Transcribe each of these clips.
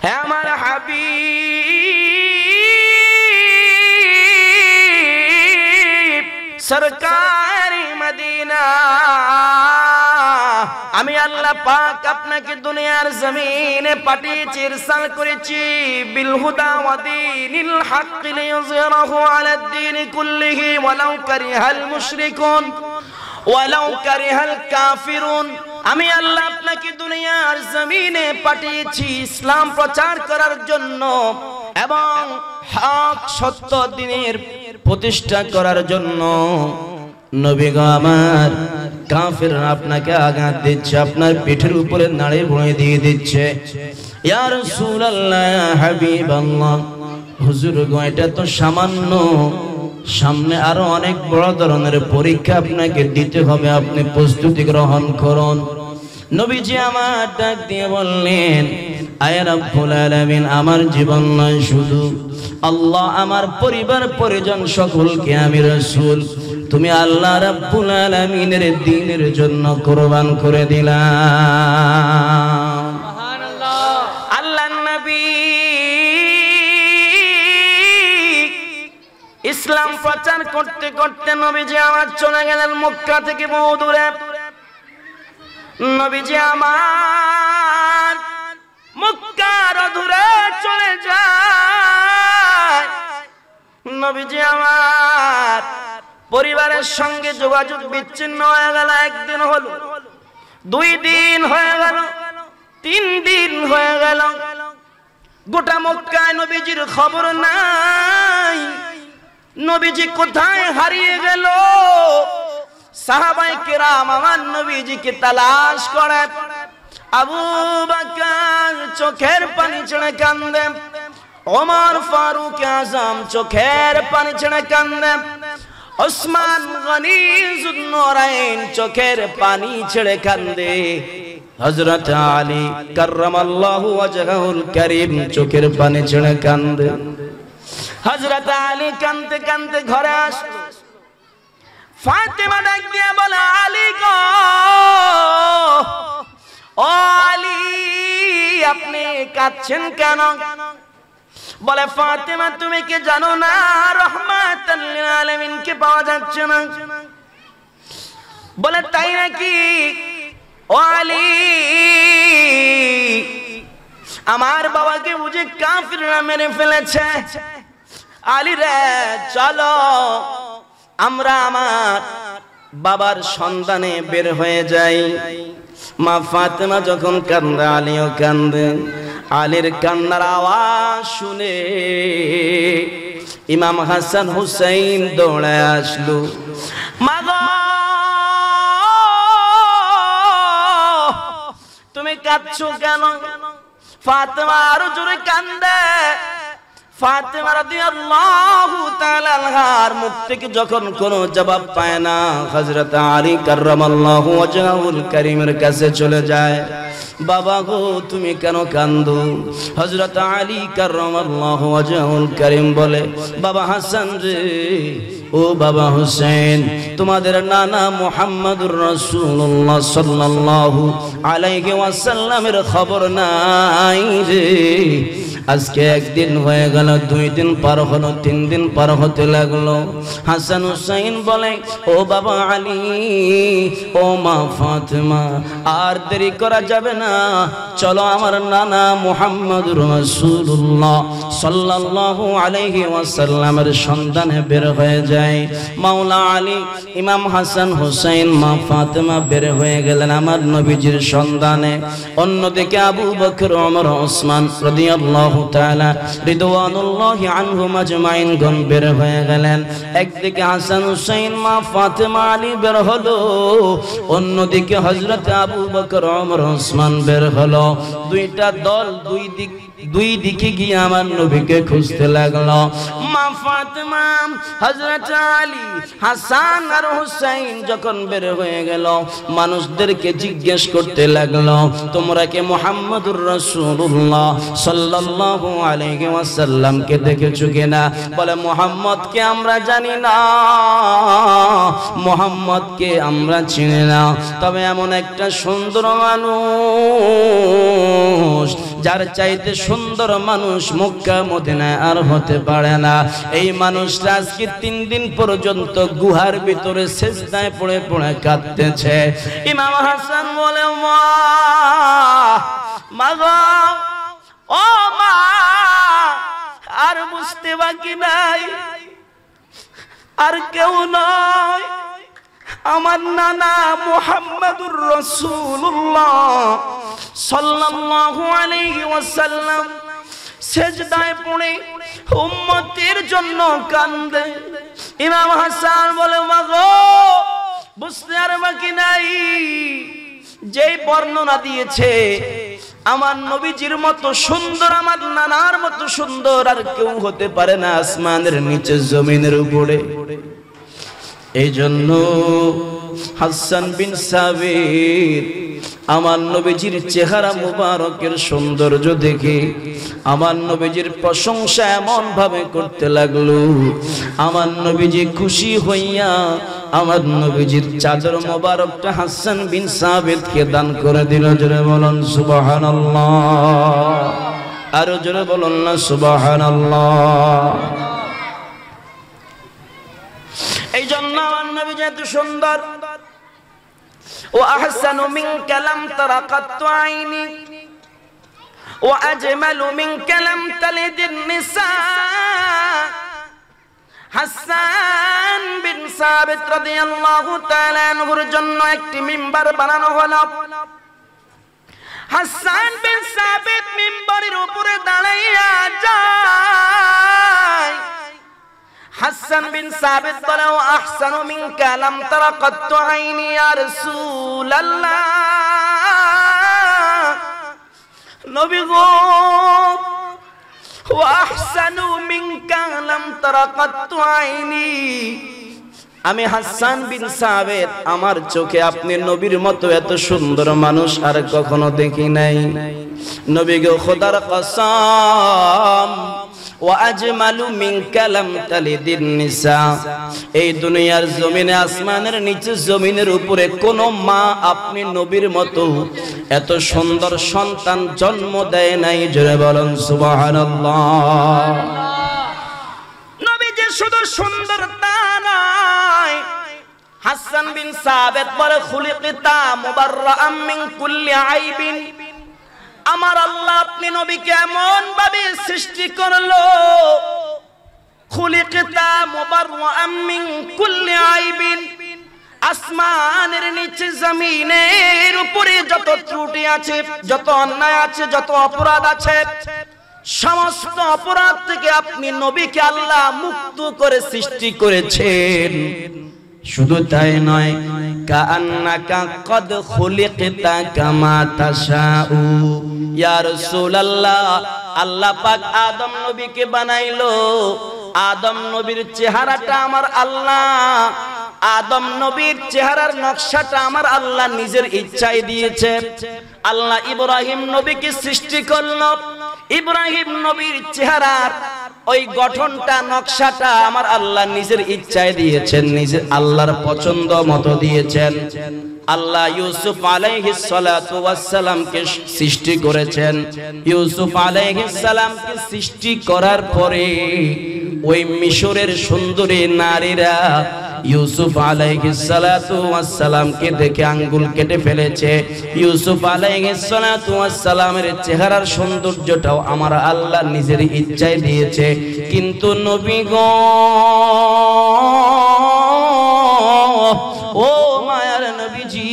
হে আমার হাবিব সরকারি মদিনা, আমি আল্লাহ পাক আপনাকে দুনিয়ার জমিনে পাঠিয়েছি, ইরসাল করেছি বিল হুদা ওয়া দীনিল হক লিইয়ুযহিরাহু আলাদ দীনি কুল্লিহি ওয়ালাউ কারিহাল মুশরিকুন ওয়ালাউ কারিহাল কাফিরুন। আমি আল্লাহ আপনাকে দুনিয়ার জমিনে পাঠিয়েছি ইসলাম প্রচার করার জন্য এবং হক সত্য দ্বীনের প্রতিষ্ঠা করার জন্য। নবী গো আমার, কাফিররা আপনাকে আঘাত দিচ্ছে, আপনার পিঠের উপরে নাড়ি ভুঁড়ি দিয়ে দিচ্ছে। ইয়া রাসূলুল্লাহ, ইয়া হাবিবাল্লাহ, হুজুর গো এটা তো সামান্য, সামনে আরো অনেক বড় ধরনের পরীক্ষা আপনাকে দিতে হবে, আপনি প্রস্তুতি গ্রহণ করুন। নবীজি আমার ডাক দিয়ে বললেন, আয় রাব্বুল আলামিন, আমার জীবন নয় শুধু আল্লাহ, আমার পরিবার পরিজন সকলকে আমি রাসূল তুমি আল্লাহ রাব্বুল আলামিনের দ্বীনের জন্য কুরবান করে দিলাম। সুবহানাল্লাহ। আল্লাহর নবী ইসলাম প্রচার করতে করতে নবীজি আমার চলে গেলেন মক্কা থেকে বহু দূরে। নবীজি আমার মক্কার দূরে চলে যায়। নবীজি আমার পরিবারের সঙ্গে যোগাযোগ বিচ্ছিন্ন হয়ে গেল। একদিন হলো, 2 দিন হয়ে গেল, 3 দিন হয়ে গেল, গোটা মক্কায় নবীজির খবর নাই। নবীজি কোথায় হারিয়ে গেল? সাহাবায়ে কেরাম আমার নবীজিকে তালাশ করে। আবু বকর চোখের পানি ছেড়ে কান্দে, ওমর ফারুক আজম চোখের পানি ছেড়ে কান্দে, ওসমান গনি যুন্নুরাইন চোখের পানি ছেড়ে কান্দে, হযরত আলী কাররামাল্লাহু ওয়াজহাহুল কারীম চোখের পানি ছেড়ে কান্দে। হযরত আলী কাঁদতে কাঁদতে ঘরে আসলো। ফাতেমা ডাক দিয়ে বলে, আলী গো, ও আলী, আপনি কাঁদছেন কেন? বলে, ফাতেমা তুমি কি জানো না রাহমাতাল লিল আলামিন কে পাওয়া যাচ্ছে না? বলে, তাই নাকি? ও আলী, আমার বাবাকে বুঝি কাফিররা মেরে ফেলেছে। আলী রে, চলো আমরা আমার বাবার সন্ধানে বের হয়ে যাই। মা ফাতেমা যখন কান্দে, আলীও কান্দে। আলীর কান্নার আওয়াজ শুনে ইমাম হাসান হুসাইন দৌড়ে আসলো। মা গো, তুমি কাঁদছো কেন? ফাতেমা আরো জোরে কান্দে। ফাতেমা রাদিয়াল্লাহু তাআলা আনহার মুখ থেকে যখন কোনো জবাব পায় না, হযরত আলী কাররামাল্লাহু ওয়াজহাহুল কারীমের কাছে চলে যায়। বাবা গো, তুমি কেন কান্দো? হযরত আলী কাররামাল্লাহু ওয়াজহাহুল কারীম বলে, বাবা হাসান রে, ও বাবা হুসেন, তোমাদের নানা মুহাম্মদুর রাসূলুল্লাহ সাল্লাল্লাহু আলাইহি ওয়াসাল্লামের খবর নাই রে। আজকে 1 দিন হয়ে গেল, 2 দিন পার হলো, 3 দিন পার হতে লাগলো। হাসান হুসাইন বলে, ও বাবা আলী, ও মা ফাতেমা, আর দেরি করা যাবে না, চলো আমার নানা মুহাম্মদুর রাসূলুল্লাহ সাল্লাল্লাহু আলাইহি ওয়াসাল্লামের সন্ধানে বের হয়ে যায়। মাওলা আলী, ইমাম হাসান হুসাইন, মা ফাতেমা বের হয়ে গেলেন আমার নবীজির সন্ধানে। অন্যদিকে আবু বকর, ওমর, ওসমান রাদিয়াল্লাহু তাআলা রিদওয়ানুল্লাহি আনহুম আজমাইন গণ বের হয়ে গেলেন। একদিকে হাসান হুসাইন, মা ফাতেমা, আলী বের হলো, অন্যদিকে হযরত আবু বকর, ওমর, ওসমান বের হলো। দুইটা দল দুই দিকে গিয়ে আমার নবীকে খুঁজতে লাগলো। মা ফাতেমা, হযরত আলী, হাসান আর হুসাইন যখন বের হয়ে গেল, মানুষদেরকে জিজ্ঞেস করতে লাগলো, তোমরা কি মুহাম্মদুর রাসূলুল্লাহ সাল্লাল্লাহু আলাইহি ওয়াসাল্লামকে দেখেছো কিনা? বলে, মুহাম্মদকে আমরা জানি না, মুহাম্মদকে আমরা চিনি না, তবে এমন একটা সুন্দর মানুষ যার চাইতে সুন্দর মানুষ মক্কা মদিনায় আর হতে পারে না। এই মানুষটা আজকে 3 দিন পর্যন্ত গুহার ভিতরে সিজদায় পড়ে পড়ে কাঁদতেছে। ইমাম হাসান বলে, মা গো, ও মা, আর বুঝতে বাকি নাই, আর কেউ নয়, আমার নানা মুহাম্মাদুর রাসূলুল্লাহ সাল্লাল্লাহু আলাইহি ওয়াসাল্লাম সিজদায় পড়ে উম্মতের জন্য কান্দে। ইমাম হাসান বলে, মা গো, বুঝতে আর বাকি নাই, যেই বর্ণনা দিয়েছে আমার নবীজির মতো সুন্দর, আমার নানার মতো সুন্দর আর কেউ হতে পারে না আসমানের নিচে জমিনের উপরে। এই জন্য হাসান বিন সাবিত আমার নবীজির চেহারা মুবারকের সৌন্দর্য দেখে আমার নবীজির প্রশংসা এমন ভাবে করতে লাগলো, আমার নবীজি খুশি হইয়া আমার নবীজির চাদর মোবারকটা হাসান বিন সাবিতকে দান করে দিল। জোরে বলুন সুবহানাল্লাহ, আরো জোরে বলুন না সুবহানাল্লাহ। এই জন্য আমার নবী যেহেতু সুন্দর, ও আহসানু মিনকা লাম তারা কাত্তু আইনি ও আজমালু মিনকা লাম তালিদিন নিসা। হাসান বিন সাবিত রাদিয়াল্লাহু তাআলা আনহুর জন্য একটি মিম্বার বানানো হলো। হাসান বিন সাবিত মিম্বারের উপরে দাঁড়াইয়া যায়। হাসান বিন সাবিত বলে, ও আহসানু মিনকা লাম তারা কাত্তু আইনি ইয়া রাসূলুল্লাহ। নবী গো, ও আহসানু মিনকা লাম তারা কাত্তু আইনি, আমি হাসান বিন সাবিত, আমার চোখে আপনি নবীর মতো এত সুন্দর মানুষ আর কখনো দেখি নাই। নবী গো, খোদার কসম, ওয়া আজমালু মিনকা লাম তালিদিন নিসা, এই দুনিয়ার জমিনে, আসমানের নিচে জমিনের উপরে কোন মা আপনি নবীর মতো এত সুন্দর সন্তান জন্ম দেয় নাই। জোরে বলুন সুবহানাল্লাহ। নবী যে শুধু সুন্দর তা নয়, হাসান বিন সাবিত বলে, খুলিকতা মুবাররাআম মিন কুল্লি আইবিন, আমার আল্লাহ আপনি নবীকে এমন ভাবে সৃষ্টি করলো, খুলিকতা মুবাররাআম মিন কুল্লি আইবিন, আসমানের নিচে জমিনের উপরে যত ত্রুটি আছে, যত অন্যায় আছে, যত অপরাধ আছে, সমস্ত অপরাধ থেকে আপনি নবীকে আল্লাহ মুক্ত করে সৃষ্টি করেছেন। শুধু তাই নয়, কাআন্নাকা কদ খুলিকতা কামা তাশাউ, ইয়া রাসূলুল্লাহ, আল্লাহ পাক আদম নবীকে বানাইলো, আদম নবীর চেহারাটা আমার আল্লাহ, আদম নবীর চেহারার নকশাটা আমার আল্লাহ নিজের ইচ্ছায় দিয়েছে। আল্লাহ ইব্রাহিম নবীকে সৃষ্টি করলো, ইব্রাহিম নবীর চেহারার ওই গঠনটা, নকশাটা আমার আল্লাহ নিজের ইচ্ছায় দিয়েছেন, নিজের আল্লাহর পছন্দ মতো দিয়েছেন। আল্লাহ ইউসুফ আলাইহিস সালাতু ওয়াস সালামকে সৃষ্টি করেছেন। ইউসুফ আলাইহিস সালামকে সৃষ্টি করার পরে ওই মিশরের সুন্দরী নারীরা ইউসুফ আলাইহিস সালাতু ওয়াস সালামকে দেখে আঙ্গুল কেটে ফেলেছে। ইউসুফ আলাইহিস সালাতু ওয়াস সালামের চেহারার সৌন্দর্যটাও আমার আল্লাহ নিজের ইচ্ছায় দিয়েছে। কিন্তু নবী গো, ও মায়ার নবীজি,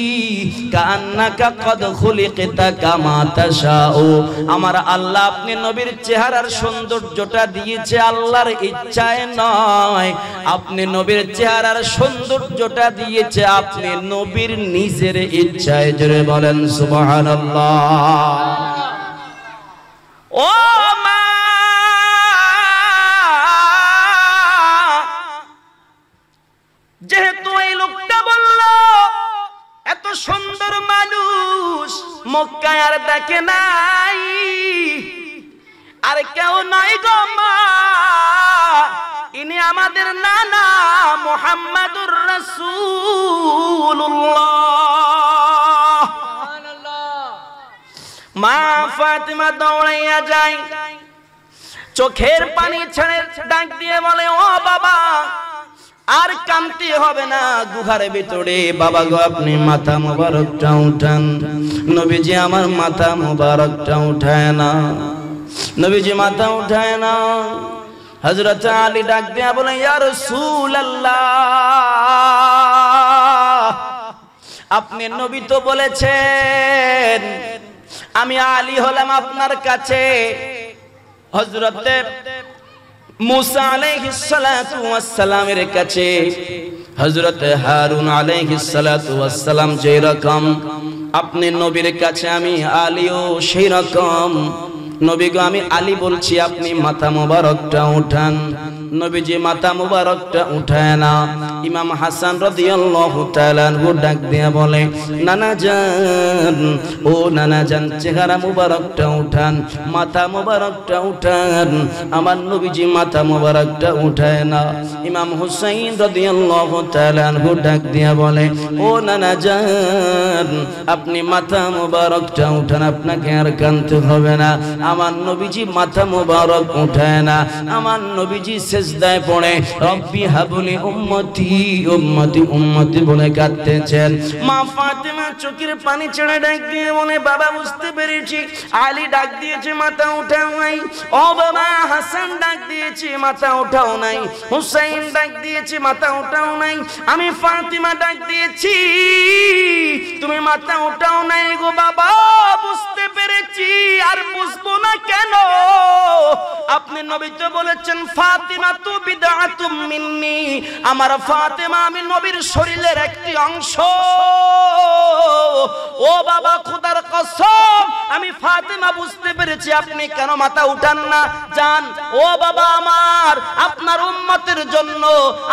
কান্নাকা কদ খুলিকতা কামা তাশাউ, আমার আল্লাহ আপনি নবীর চেহারার সৌন্দর্যটা দিয়েছে আল্লাহর ইচ্ছায় নয়, আপনি নবীর চেহারার সৌন্দর্যটা দিয়েছে আপনি নবীর নিজের ইচ্ছায়। জোরে বলেন সুবহানাল্লাহ। ও মা, যেহেতু এই লোকটা বলল এত সুন্দর মানুষ মক্কায় আর দেখে নাই, আর কেউ নাই গো মা, ইনি আমাদের নানা মুহাম্মাদুর রাসূলুল্লাহ। মা ফাতিমা দৌড়াইয়া যায়, চোখের পানি ছেড়ে ডাক দিয়ে বলে, ও বাবা আর কাঁদতে হবে না, গুহার ভিতরে বাবা গো আপনি মাথা মোবারকটা উঠান। নবীজি আমার মাথা মোবারকটা উঠায় না, নবীজি মাথা উঠায় না। হযরত আলী ডাক দিয়া বলে, ইয়া রাসূলুল্লাহ, আপনি নবী তো বলেছেন আমি আলী হলাম আপনার কাছে হযরতে মুসা আলাইহিস সালাতু ওয়াস সালামের কাছে, হযরতে হারুন আলাইহিস সালাতু ওয়াস সালাম যে রকম আপনি নবীর কাছে আমি আলীও সেই রকম। নবী গো আমি আলী বলছি, আপনি মাথা মোবারকটা উঠান। নবীজি মাথা মোবারকটা উঠায় না। ইমাম হাসান রাদিয়াল্লাহু তাআলা আনহু ডাক দিয়ে বলে, নানা জান, ও নানা জান চেহারা মোবারকটা উঠান, মাথা মোবারকটা উঠান। আমার নবীজি মাথা মোবারকটা উঠায় না। ইমাম হুসাইন রাদিয়াল্লাহু তাআলা আনহু ডাক দিয়ে বলে, ও নানা জান আপনি মাথা মোবারকটা উঠান, আপনাকে আর কাঁদতে হবে না। আমার নবীজি মাথা মোবারক উঠায় না। আমার নবীজি সিজদায় পড়ে রব্বি হাবলি উম্মতি উম্মতি উম্মতি বলে কাঁদতেছেন। মা ফাতিমা চোখের পানি ছেড়ে ডাক দিয়ে বলে, বাবা বুঝতে পেরেছি। আলী ডাক দিয়েছে মাথা উঠাও নাই, ও বাবা হাসান ডাক দিয়েছে মাথা উঠাও নাই, হুসাইন ডাক দিয়েছে মাথা উঠাও নাই, আমি ফাতিমা ডাক দিয়েছি তুমি মাথা উঠাও নাই গো বাবা। বুঝতে পেরেছি, আর বুঝবো না কেন? আপনি নবী তো বলেছেন ফাতিমা তু বিদআতুম মিন্নি, আমার ফাতিমা আমি নবীর শরীরের একটি অংশ। ও বাবা খোদার কসম আমি ফাতিমা বুঝতে পেরেছি, আপনি কেন মাথা উঠান না? যান ও বাবা আমার, আপনার উম্মতের জন্য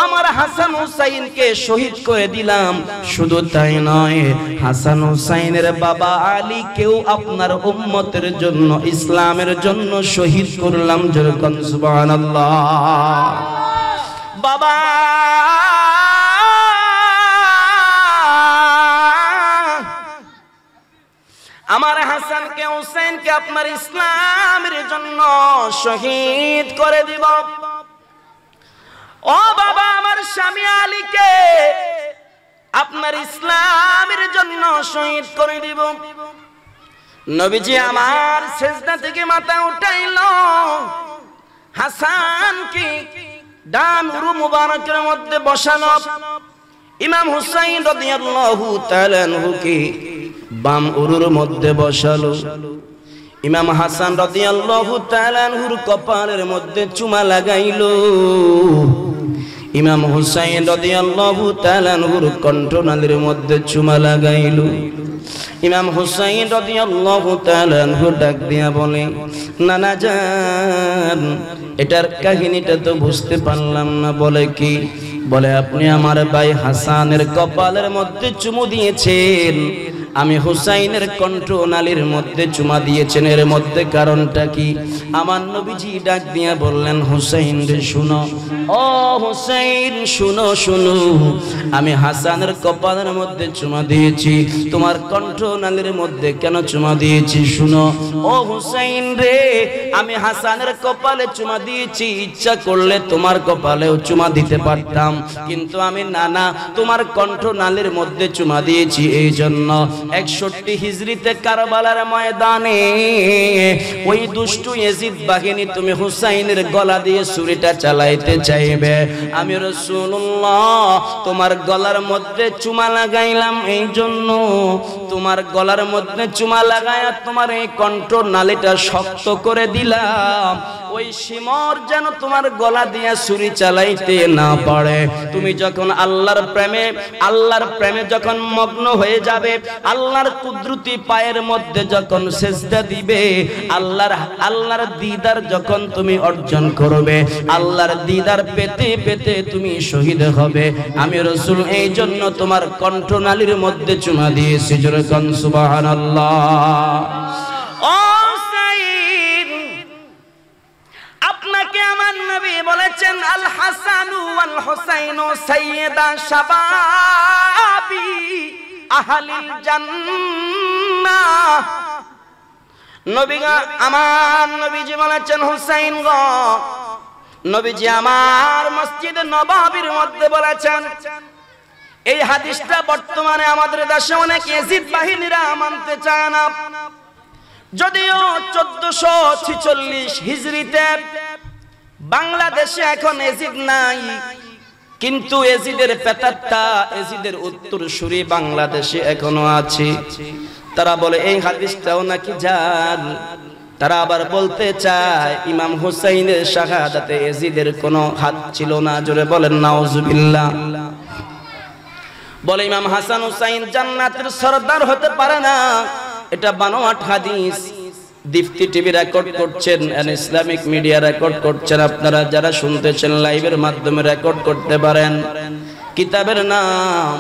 আমার হাসান হুসাইনকে শহীদ করে দিলাম। শুধু তাই নয়, হাসান হুসাইনের বাবা আলী কেউ আপনার উম্মতের জন্য ইসলামের জন্য শহীদ করলাম। যেরকম সুবহানাল্লাহ। বাবা আমার হাসানকে হুসাইনকে আপনার ইসলামের জন্য শহীদ করে দিব। ও বাবা আমার স্বামী আলীকে আপনার ইসলামের জন্য শহীদ করে দিব। নবীজি আমার সিজদা থেকে মাথা উঠাইলো, হাসানকে ডান উরু মুবারকের মধ্যে বসানো, ইমাম হুসাইন রাদিয়াল্লাহু তাআলা আনহুকে বাম উরুর মধ্যে বসালো। ইমাম হাসান রাদিয়াল্লাহু তাআলা আনহুর কপালের মধ্যে চুমা লাগাইলো। ইমাম হুসাইন রাদিয়াল্লাহু তাআলা আনহুর কণ্ঠনালীর মধ্যে চুমা লাগাইলো। ইমাম হুসাইন রাদিয়াল্লাহু তাআলা আনহু ডাক দিয়া বলে, নানা জান এটার কাহিনীটা তো বুঝতে পারলাম না। বলে কি? বলে আপনি আমার ভাই হাসানের কপালের মধ্যে চুমু দিয়েছেন, আমি হুসাইনের কণ্ঠনালীর মধ্যে চুমা দিয়েছেন, এর মধ্যে কারণটা কি? আমার নবীজি ডাক দিয়া বললেন, হুসাইন রে শুনো, ও হুসাইন শুনো শুনো, আমি হাসানের কপালের মধ্যে চুমা দিয়েছি, তোমার কণ্ঠনালীর মধ্যে কেন চুমা দিয়েছি শুনো। ও হুসাইন রে, আমি হাসানের কপালে চুমা দিয়েছি, ইচ্ছা করলে তোমার কপালেও চুমা দিতে পারতাম, কিন্তু আমি নানা তোমার কণ্ঠনালীর মধ্যে চুমা দিয়েছি। এই জন্য 61 হিজরিতে কারবালার ময়দানে ওই দুষ্টু ইয়াজিদ বাহিনী তুমি হুসাইনের গলা দিয়ে ছুরিটা চালাইতে চাইবে, আমি রাসূলুল্লাহ তোমার গলার মধ্যে চুমা লাগাইলাম। এই জন্য তোমার গলার মধ্যে চুমা লাগায়া তোমার এই কণ্ঠনালীটা শক্ত করে দিলাম, ওই শিমর যেন তোমার গলা দিয়া ছুরি চালাইতে না পারে। তুমি যখন আল্লাহর প্রেমে যখন মগ্ন হয়ে যাবে, আল্লাহর কুদরতি পায়ের মধ্যে যখন সিজদা দিবে, আল্লাহর দিদার যখন তুমি অর্জন করবে, আল্লাহর দিদার পেতে পেতে তুমি শহীদ হবে। আমি রাসূল এই জন্য তোমার কণ্ঠনালীর মধ্যে চুমা দিয়েছি। যেরকম সুবহানাল্লাহ। ও সাইদ, আপনাকে আমার নবী বলেছেন আল হাসানু ওয়াল হুসাইনু সাইয়্যিদা শাবাবি আহলিল জান্নাহ। আমার নবীজি বলেছেন, হুসাইন গো, নবীজি আমার মসজিদে নববীর মধ্যে বলেছেন। এই হাদিসটা বর্তমানে আমাদের দেশে অনেক ইয়াজিদ বাহিনীরা মানতে চায় না। যদিও 1446 হিজরিতে বাংলাদেশে এখন ইয়াজিদ নাই, কিন্তু ইয়াজিদের পেতাত্তা, ইয়াজিদের উত্তরসূরি বাংলাদেশে এখনো আছে। তারা বলে এই হাদিসটাও নাকি জাল। তারা আবার বলতে চায় ইমাম হুসাইনের শাহাদাতে ইয়াজিদের কোনো হাত ছিল না। জোরে বলেন নাউজুবিল্লাহ। বলে ইমাম হাসান হুসাইন জান্নাতের সরদার হতে পারে না, এটা বানোয়াট হাদিস। দীপ্তি টিভি রেকর্ড করছেন, ইসলামিক মিডিয়া রেকর্ড করছেন। আপনারা যারা শুনতেছেন লাইভের মাধ্যমে রেকর্ড করতে পারেন। কিতাবের নাম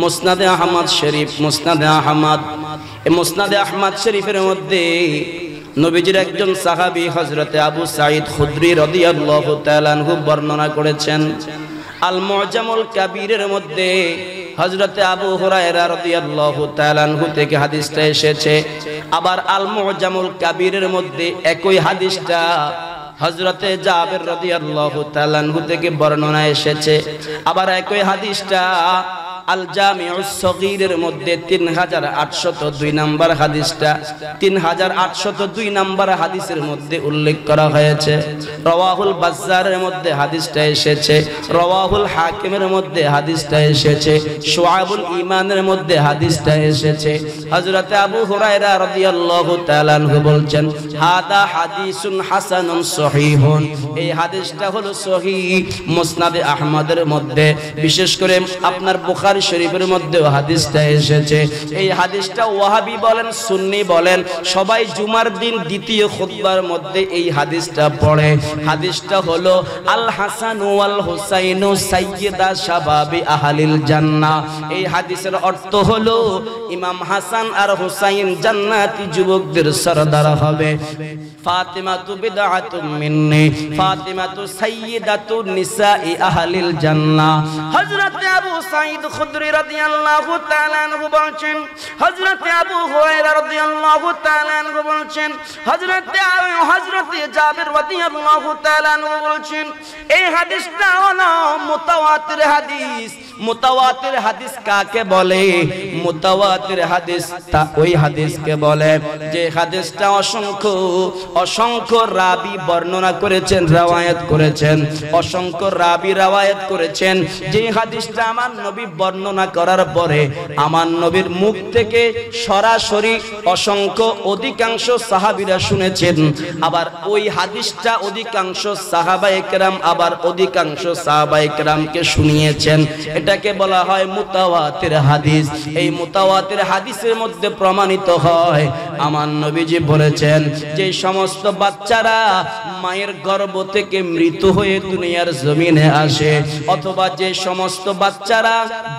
মুসনাদে আহমদ শরীফ। মুসনাদে আহমদ, এই মুসনাদে আহমদ শরীফের মধ্যে নবীজির একজন সাহাবী হযরতে আবু সাঈদ খুদরি রাদিয়াল্লাহু তাআলা আনহু বর্ণনা করেছেন। আল মুআজামুল কাবীরের মধ্যে হযরতে আবু হুরায়রা রাদিয়াল্লাহু তাআলা আনহু থেকে হাদিসটা এসেছে। আবার আল মুআজামুল কাবীরের মধ্যে একই হাদিসটা হযরতে জাবের রাদিয়াল্লাহু তাআলা আনহু থেকে বর্ণনা এসেছে। আবার একই হাদিসটা আল জামিউস সগীরের মধ্যে 3802 নম্বর হাদিসটা 3802 নম্বর হাদিসের মধ্যে উল্লেখ করা হয়েছে। রাওয়াহুল বাজ্জারের মধ্যে হাদিসটা এসেছে, রাওয়াহুল হাকিমের মধ্যে হাদিসটা এসেছে, শুআবুল ঈমানের মধ্যে হাদিসটা এসেছে। হযরত আবু হুরায়রা রাদিয়াল্লাহু তাআলা আনহু বলছেন, হাদা হাদিসুন হাসানুন সহিহুন, এই হাদিসটা হলো সহিহ। মুসনাদে আহমদের মধ্যে, বিশেষ করে আপনার বুখারী শরীফের মধ্যে হাদিসটা এসেছে। এই হাদিসটা ওয়াহাবি বলেন, সুন্নি বলেন, সবাই জুমার দিন দ্বিতীয় খুতবার মধ্যে এই হাদিসটা পড়ে। হাদিসটা হলো আল হাসান ওয়াল হুসাইনু সাইয়্যিদা শাবাবি আহলিল জান্নাহ। এই হাদিসের অর্থ হলো ইমাম হাসান আর হুসাইন জান্নাতি যুবকদের সরদার হবে। ফাতিমাতু বিদআতুম মিন্নি, ফাতিমাতু সাইয়্যিদাতু নিসাই আহলিল জান্নাহ। হযরত আবু সাঈদ খুদরি রাদিয়াল্লাহু তাআলা আনহু বলছেন, হযরত আবু হুরায়রা রাদিয়াল্লাহু তাআলা আনহু বলছেন, হযরত জাবের রাদিয়াল্লাহু তাআলা আনহু বলছেন, এই হাদিসটা হলো মুতাওয়াতির হাদিস। মুতাওয়াতির হাদিস কাকে বলে? মুতাওয়াতির হাদিস তা ওই হাদিসকে বলে যে হাদিসটা অসংখ্য রাবী বর্ণনা করেছেন, রওয়ায়াত করেছেন, অসংখ্য রাবী রওয়ায়াত করেছেন। যে হাদিসটা আমার নবী বর্ণনা করার পরে আমার নবীর মুখ থেকে সরাসরি অধিকাংশ সাহাবীরা শুনেছেন। আবার ওই হাদিসটা অধিকাংশ সাহাবায়ে কেরাম আবার অধিকাংশ সাহাবায়ে কেরামকে শুনিয়েছেন। এটাকে বলা হয় মুতাওয়াতির হাদিস। এই মুতাওয়াতির হাদিসের মধ্যে প্রমাণিত হয় আমার নবীজি বলেছেন, যে সমস্ত বাচ্চারা মায়ের গর্ভ থেকে মৃত হয়ে দুনিয়ার জমিনে আসে, অথবা যে সমস্ত বাচ্চারা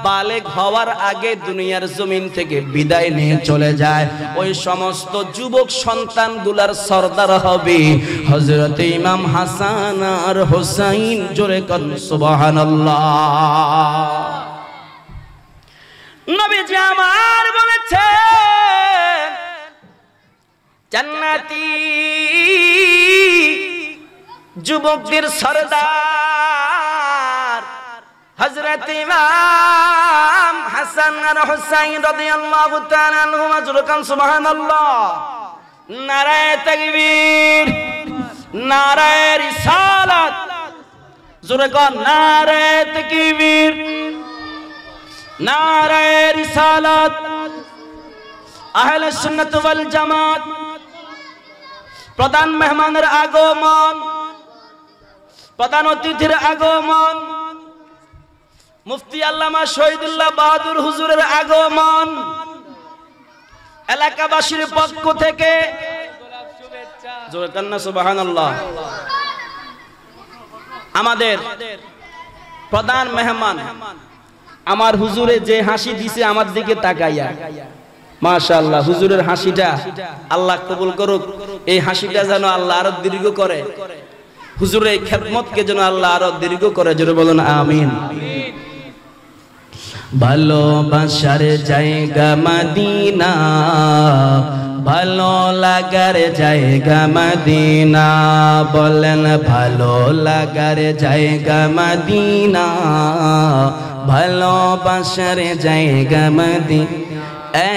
বালেগ হওয়ার আগে দুনিয়ার জমিন থেকে বিদায় নিয়ে চলে যায়, ওই সমস্ত যুবক সন্তানগুলার সরদার হবে হযরত ইমাম হাসান আর হুসাইন। জোরে কোন সুবহানাল্লাহ। নবীজি আমার বলেছেন, জান্নাতি যুবকদের সরদার হযরত ইমাম হাসান আর হুসাইন রাদিয়াল্লাহু তাআলা আনহুমা। জোরে কোন সুবহানাল্লাহ। নারায়ে তাকবীর, নারায়ে রিসালাত। জোরে কোন নারায়ে তাকবীর, নারায়ে রিসালাত। আহলে সুন্নাত ওয়াল জামাত। প্রধান মেহমানের আগমন, প্রধান অতিথির আগমন, মুফতি আল্লামা শহীদুল্লাহ বাহাদুর হুজুরের আগমন, এলাকাবাসীর পক্ষ থেকে জোরে কান্না সুবহানাল্লাহ। আমাদের প্রধান মেহমান আমার হুজুরে যে হাসি দিছে আমার দিকে তাকাইয়া, মাশাআল্লাহ, হুজুরের হাসিটা আল্লাহ কবুল করুক। এই হাসিটা যেন আল্লাহ আরো দীর্ঘ করে, হুজুরের এই খেদমতকে যেন আল্লাহ আরো দীর্ঘ করে। জোরে বলুন আমিন। ভালোবাসার জায়গা মদিনা, ভালো লাগার জায়গা মদিনা বলেন ভালো লাগার জায়গা মদিনা ভালোবাসার জায়গা মদিনা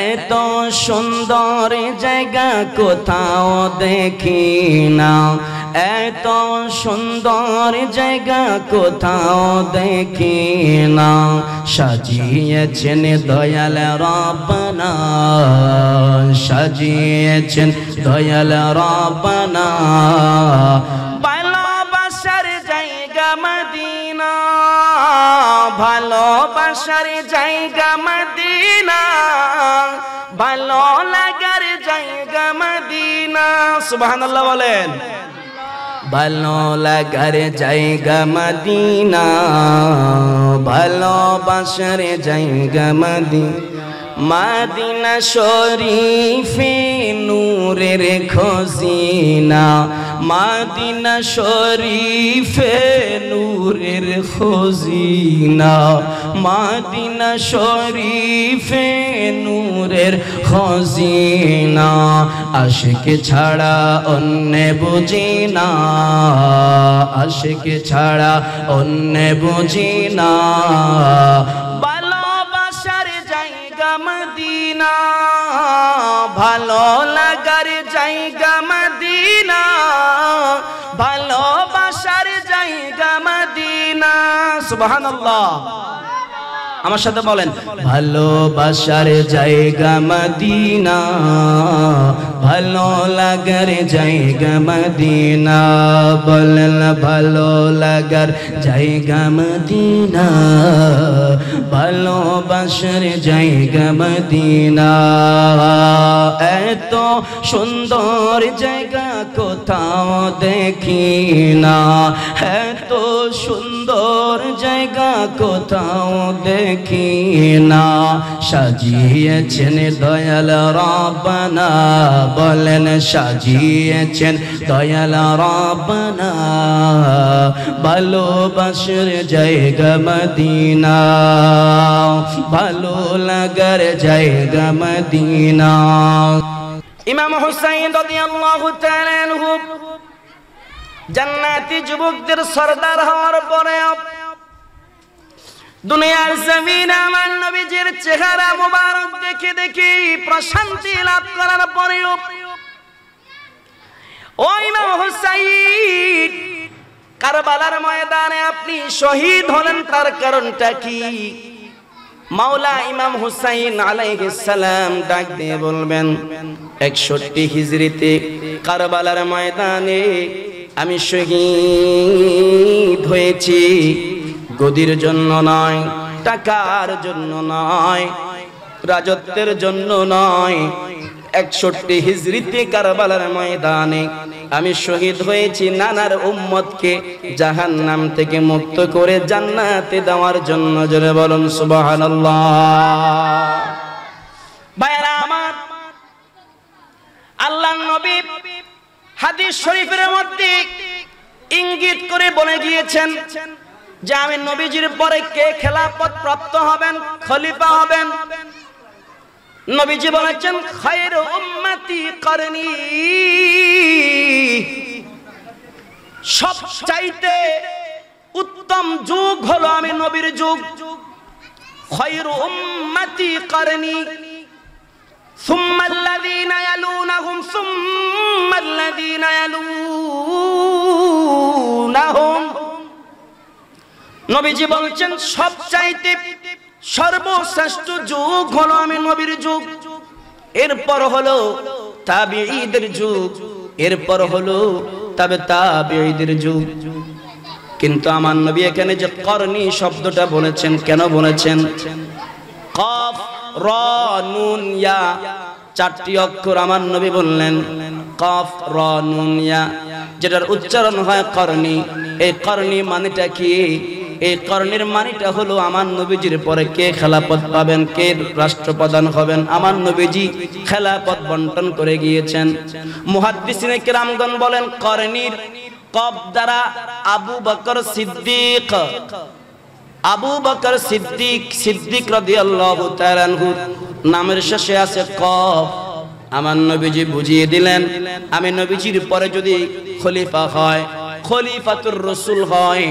এত সুন্দর জায়গা কোথাও দেখি না এত সুন্দর জায়গা কোথাও দেখি না সাজিয়েছেন দয়াল রব্বানা সাজিয়েছেন দয়াল রব্বানা ভালোবাসার জায়গা মদিনা ভালোবাসার জায়গা মদিনা ভালো লাগার জায়গা মদিনা সুবহানাল্লাহ বলেন ভালো লাগার জায়গা মদিনা ভালোবাসার জায়গা মদিনা মদিনা শরীফে নূরের খজিনা মদিনা শরীফে নূরের খজিনা মদিনা শরীফে নূরের খজিনা আশিক ছাড়া অন্য বুঝি না আশিক ছাড়া অন্য বুঝি না মদিনা ভালো লাগার জায়গা মদিনা ভালোবাসার জায়গা মদিনা সুবহানাল্লাহ আমার সাথে বলেন ভালোবাসার জায়গা মদিনা ভালো লাগার জায়গা মদিনা বলেন ভালো লাগার জায়গা মদিনা ভালোবাসার জায়গা মদিনা এত সুন্দর জায়গা কোথাও দেখি না এত সুন্দর জায়গা কোথাও দেখি না সাজিয়েছেন দয়াল রব্বানা বলেন সাজিয়েছেন দয়াল রব্বানা ভালোবাসার জায়গা মদিনা ভালো লাগার জায়গা মদিনা ইমাম হুসাইন রাদিয়াল্লাহু তাআলা আনহু জান্নাতি যুবকদের সরদার হওয়ার পরে দুনিয়ার জমিনে আমার নবীজির চেহারা মুবারক দেখে দেখে প্রশান্তি লাভ করার পরেও ও ইমাম হুসাইন কারবালার ময়দানে আপনি শহীদ হলেন তার কারণটা কি মাওলা ইমাম হুসাইন আলাইহিস সালাম ডাক দিয়ে বলবেন 61 হিজরিতে কারবালার ময়দানে আমি শহীদ হয়েছি গদির জন্য নয় টাকার জন্য নয় রাজত্বের জন্য নয় 61 হিজরিতে কারবালার ময়দানে আমি শহীদ হয়েছি নানার উম্মতকে জাহান্নাম থেকে মুক্ত করে জান্নাতে দেওয়ার জন্য জোরে বলুন সুবহানাল্লাহ ভাইরা আমার আল্লাহর নবী হাদিস শরীফের মধ্যে ইঙ্গিত করে বলে গিয়েছেন যে আমি নবীজির পরে কে খেলাফত প্রাপ্ত হবেন খলিফা হবেন নবীজি বলেছেন খায়রু উম্মতি করনি সবচাইতে উত্তম যুগ হলো আমি নবীর যুগ খায়রু উম্মতি করনি সুম্মা আল্লাযীনা ইয়ালুনাহুম সুম্মা আল্লাযীনা ইয়ালুনাহুম নবীজি বলছেন সবচাইতে সর্বশ্রেষ্ঠ যুগ হলো আমি নবীর যুগ এরপর হলো তাবিঈদের যুগ এরপর হলো তাবিঈদের যুগ কিন্তু আমার নবী এখানে যে করনি শব্দটা বলেছেন কেন বলেছেন কফ র নুন ইয়া চারটি অক্ষর আমার নবী বললেন কফ র নুন ইয়া যেটার উচ্চারণ হয় করনি এই করনি মানেটা কি এই করণের মানেটা হলো আমার নবীজির পরে কে খেলাফত পাবেন কে রাষ্ট্রপ্রধান হবেন আমার নবীজি খেলাফত বন্টন করে গিয়েছেন মুহাদ্দিসিনে কেরামগণ বলেন করণীর কব দ্বারা আবু বকর সিদ্দিক সিদ্দিক রাদিয়াল্লাহু তাআলা আনহু নামের শেষে আছে কফ আমার নবীজি বুঝিয়ে দিলেন আমি নবীজির পরে যদি খলিফা হয়, খলিফাতুর রাসূল হয়,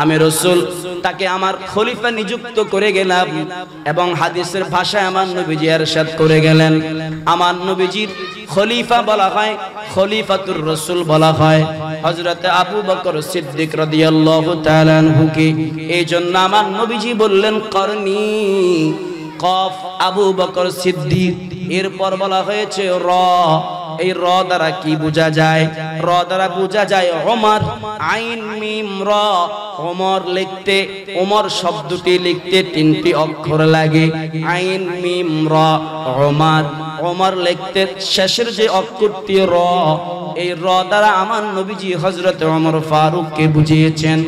আমি রাসূল তাকে আমার খলিফা নিযুক্ত করে গেলাম। এবং হাদিসের ভাষায় আমার নবীজি ইরশাদ করে গেলেন, আমার নবীজির খলিফা বলা হয়, খলিফাতুর রাসূল বলা হয় হযরত আবু বকর সিদ্দিক রাদিয়াল্লাহু তাআলা আনহুকে। এই জন্য আমার নবীজি বললেন করনি, কফ আবু বকর সিদ্দিক। এরপর বলা হয়েছে র। এই র দ্বারা কি বোঝা যায়? র দ্বারা বোঝা যায় ওমর। আইন মিম র। ওমর লিখতে, ওমর শব্দটি লিখতে তিনটি অক্ষর লাগে, আইন মিম র। ওমর, ওমর লিখতে শেষের যে অক্ষরটি র, এই র দ্বারা আমার নবীজি হযরত ওমর ফারুককে বুঝিয়েছেন।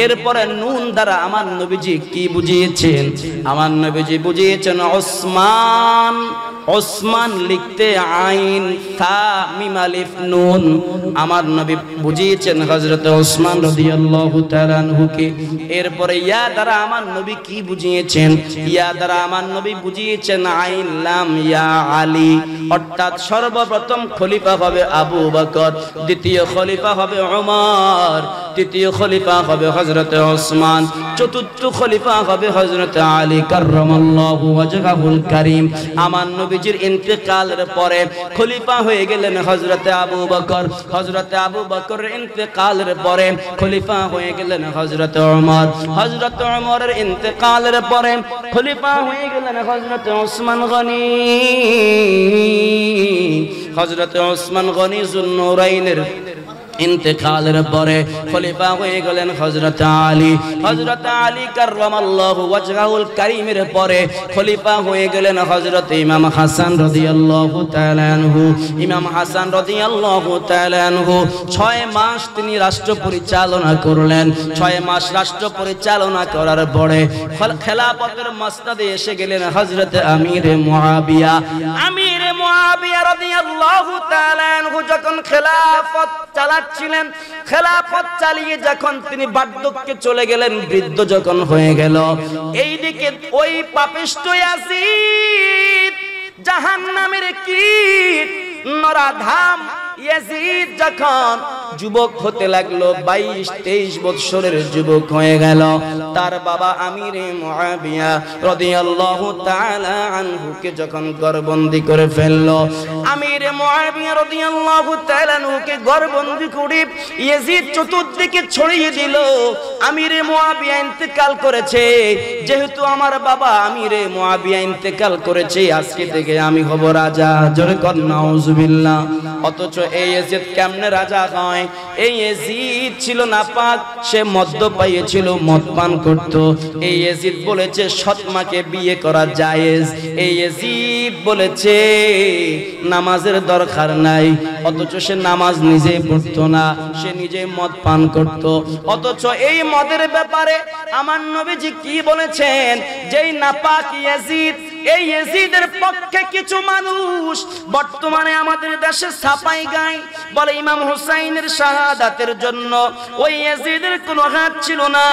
এরপরে নুন দ্বারা আমার নবীজি কি বুঝিয়েছেন? আমার নবীজি বুঝিয়েছেন ওসমান। ওসমান লিখতে আইন থা মিম আলিফ নুন। আমার নবী বুঝিয়েছেন হযরত ওসমান রাদিয়াল্লাহু তাআলা আনহুকে। এরপরে ইয়া দ্বারা আমার নবী কি বুঝিয়েছেন? ইয়া দ্বারা আমার নবী বুঝিয়েছেন আইন লাম ইয়া আলী। অর্থাৎ সর্বপ্রথম খলিফা হবে আবু বকর, দ্বিতীয় খলিফা হবে ওমর, তৃতীয় খলিফা হবে হযরত ওসমান, চতুর্থ খলিফা হবে হযরত আলী কাররামাল্লাহু ওয়াজহাহুল কারীম। আমার নবীজির ইন্তেকালের পরে খলিফা হয়ে গেলেন হযরত আবু বকর। হযরত আবু বকরের ইন্তেকালের পরে খলিফা হয়ে গেলেন হযরত ওমর। হযরত ওমরের ইন্তেকালের পরে খলিফা হয়ে গেলেন হযরত ওসমান গনি। হযরত ওসমান গনি যুন্নুরাইনের ইন্তেকালের পরে খলিফা হয়ে গেলেন হযরত আলী। হযরত আলী কাররামাল্লাহু ওয়াজহাহুল কারীমের পরে খলিফা হয়ে গেলেন হযরত ইমাম হাসান রাদিয়াল্লাহু তাআলা আনহু। ইমাম হাসান রাদিয়াল্লাহু তাআলা আনহু 6 মাস তিনি রাষ্ট্র পরিচালনা করলেন। 6 মাস রাষ্ট্র পরিচালনা করার পরে খেলাফতের মাসনাদে এসে গেলেন হযরত আমিরে মুআবিয়া। আমিরে মুআবিয়া রাদিয়াল্লাহু তাআলা আনহু যখন খেলাফত চালাচ্ছিলেন, খেলাফত চালিয়ে যখন তিনি বার্ধক্যে চলে গেলেন, বৃদ্ধ যখন হয়ে গেল, এইদিকে ওই পাপিষ্ঠ ইয়াজিদ জাহান্নামের কীট নরাধাম ইয়াজিদ যখন যুবক হতে লাগলো, 22-23 বছরের যুবক হয়ে গেল, তার বাবা আমিরে মুআবিয়া রাদিয়াল্লাহু তাআলা আনহুকে যখন ঘরবন্দি করে ফেললো, আমিরে মুআবিয়া রাদিয়াল্লাহু তাআলা আনহুকে ঘরবন্দি করে ইয়াজিদ চতুর্দিকে ছড়িয়ে দিল। আমিরে মুআবিয়া ইন্তেকাল করেছে, যেহেতু আমার বাবা আমিরে মুআবিয়া ইন্তেকাল করেছে, আজকে থেকে আমি হব রাজা। জোরে কর নাউজুবিল্লাহ। অথচ এই ইয়াজিদ কেমনে রাজা হয়? এই ইয়াজিদ ছিল নাপাক, সে মদ্যপায়ী ছিল, মদ পান করত। এই ইয়াজিদ বলেছে সৎ মাকে বিয়ে করা জায়েজ। এই ইয়াজিদ বলেছে নামাজের দরকার নাই, অথচ সে নামাজ নিজে পড়তো না, সে নিজে মদ পান করত। অথচ এই মদের ব্যাপারে আমার নবীজি কি বলেছেন? যেই নাপাক ইয়াজিদ, এই ইয়াজিদের পক্ষে কিছু মানুষ বর্তমানে আমাদের দেশে ছাপাই গায়, বলে ইমাম হুসাইনের শাহাদাতের জন্য ওই ইয়াজিদের কোনো হাত ছিল না।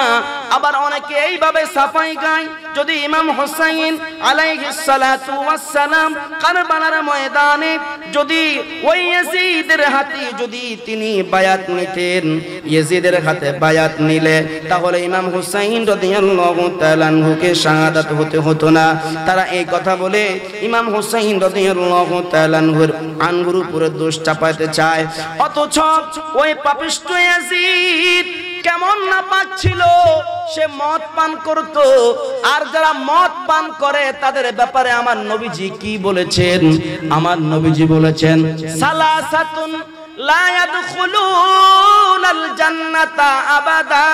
আবার অনেকে এইভাবে ছাপাই গায়, যদি ইমাম হুসাইন আলাইহিস সালাতু ওয়াস সালাম কারবালার ময়দানে যদি ওই ইয়াজিদের হাতে যদি তিনি বায়াত নিতেন, ইয়াজিদের হাতে বায়াত নিলে তাহলে ইমাম হুসাইন রাদিয়াল্লাহু তাআলা আনহুকে শাহাদাত হতে হতো না। তারা এই কথা বলে ইমাম হুসাইন রাদিয়াল্লাহু তাআলা আনহুর উপরে দোষ চাপাতে চায়। অথচ ওই পাপিষ্ঠ ইয়াজিদ কেমন নাপাক ছিল, সে মদ পান করত। আর যারা মদ পান করে তাদের ব্যাপারে আমার নবীজি কি বলেছেন? আমার নবীজি বলেছেন সালাসাতুন লা ইয়াদখুলুনাল জান্নাতা আবাদা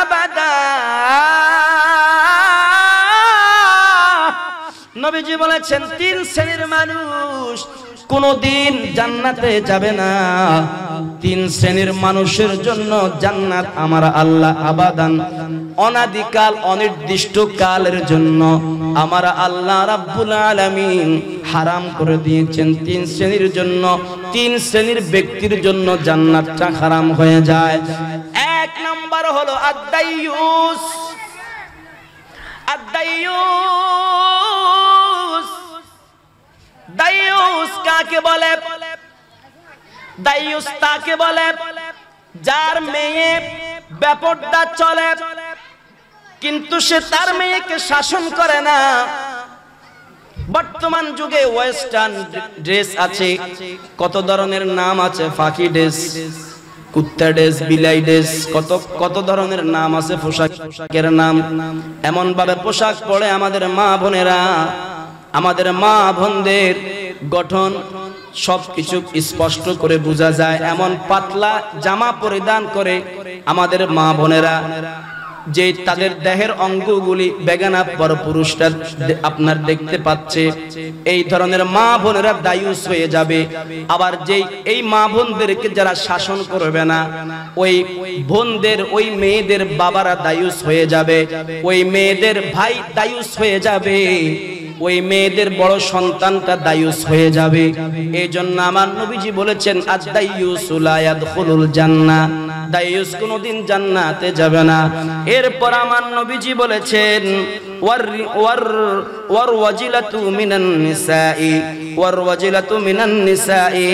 আবাদা। নবীজি বলেছেন 3 শ্রেণীর মানুষ কোনদিন জান্নাতে যাবে না। 3 শ্রেণীর মানুষের জন্য জান্নাত আমার আল্লাহ আবাদান, অনাদিকাল অনির্দিষ্ট কালের জন্য আমার আল্লাহ রাব্বুল আলামিন হারাম করে দিয়েছেন। 3 শ্রেণীর জন্য, 3 শ্রেণীর ব্যক্তির জন্য জান্নাতটা হারাম হয়ে যায়। 1 নাম্বার হলো আদ-দাইয়ুস। আদ-দাইয়ুস দাইয়ুস কাকে বলে? দাইয়ুস তাকে বলে যার মেয়ে বেপরদা চলে কিন্তু সে তার মেয়েকে শাসন করে না। বর্তমান যুগে ওয়েস্টার্ন ড্রেস আছে, কত ধরনের নাম আছে, ফাঁকি ড্রেস, কুত্তা ড্রেস, বিলাই ড্রেস, কত ধরনের নাম আছে পোশাকের নাম। এমন ভাবে পোশাক পরে আমাদের মা বোনেরা, আমাদের মা বোনদের গঠন সবকিছু স্পষ্ট করে বোঝা যায়। এমন পাতলা জামা পরিধান করে আমাদের মা বোনেরা, যে তাদের দেহের অঙ্গগুলি বেগানা পর পুরুষরা আপনার দেখতে পাচ্ছে, এই ধরনের মা বোনেরা দায়ুস হয়ে যাবে। আবার যেই এই মা বোনদেরকে যারা শাসন করবে না, ওই বোনদের, ওই মেয়েদের বাবারা দায়ুস হয়ে যাবে, ওই মেয়েদের ভাই দায়ুস হয়ে যাবে, ওই মেয়েদের বড় সন্তানটা দায়ুস হয়ে যাবে। এই জন্য আমার নবীজি বলেছেন আদ-দাইয়ুসু লা ইয়াদখুলুল জান্নাহ, দাইয়ুস কোনদিন জান্নাতে যাবে না। এরপর আমার নবীজি বলেছেন ওয়ার ওয়াজিলাতু মিনান নিসাই, ওয়ার ওয়াজিলাতু মিনান নিসাই,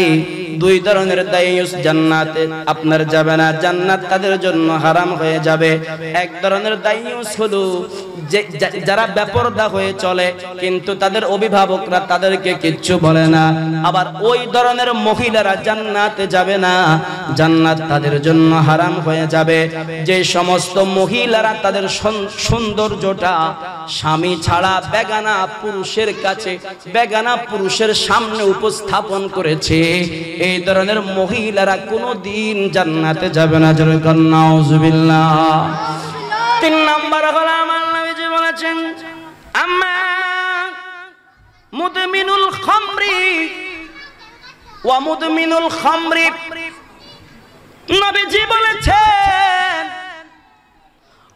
দুই ধরনের দাইয়ুস জান্নাতে আপনার যাবে না, জান্নাত তাদের জন্য হারাম হয়ে যাবে। এক ধরনের দাইয়ুস হলো যারা বেপরদা হয়ে চলে কিন্তু তাদের অভিভাবকরা তাদেরকে কিচ্ছু বলে না। আবার ওই ধরনের মহিলারা জান্নাতে যাবে না, জান্নাত তাদের জন্য হারাম হয়ে যাবে। যে সমস্ত মহিলারা তাদের সৌন্দর্যটা স্বামী ছাড়া বেগানা পুরুষের কাছে, বেগানা পুরুষের সামনে উপস্থাপন করেছে, এই ধরনের মহিলারা কোনোদিন জান্নাতে যাবে না। জোরে বলেন নাউজুবিল্লাহ। 3 নাম্বার হলো আমার নবীজি বলেছেন আম্মা মুদমিনুল খামরি ওয়া মুদমিনুল খামরি, নবীজি বলেছেন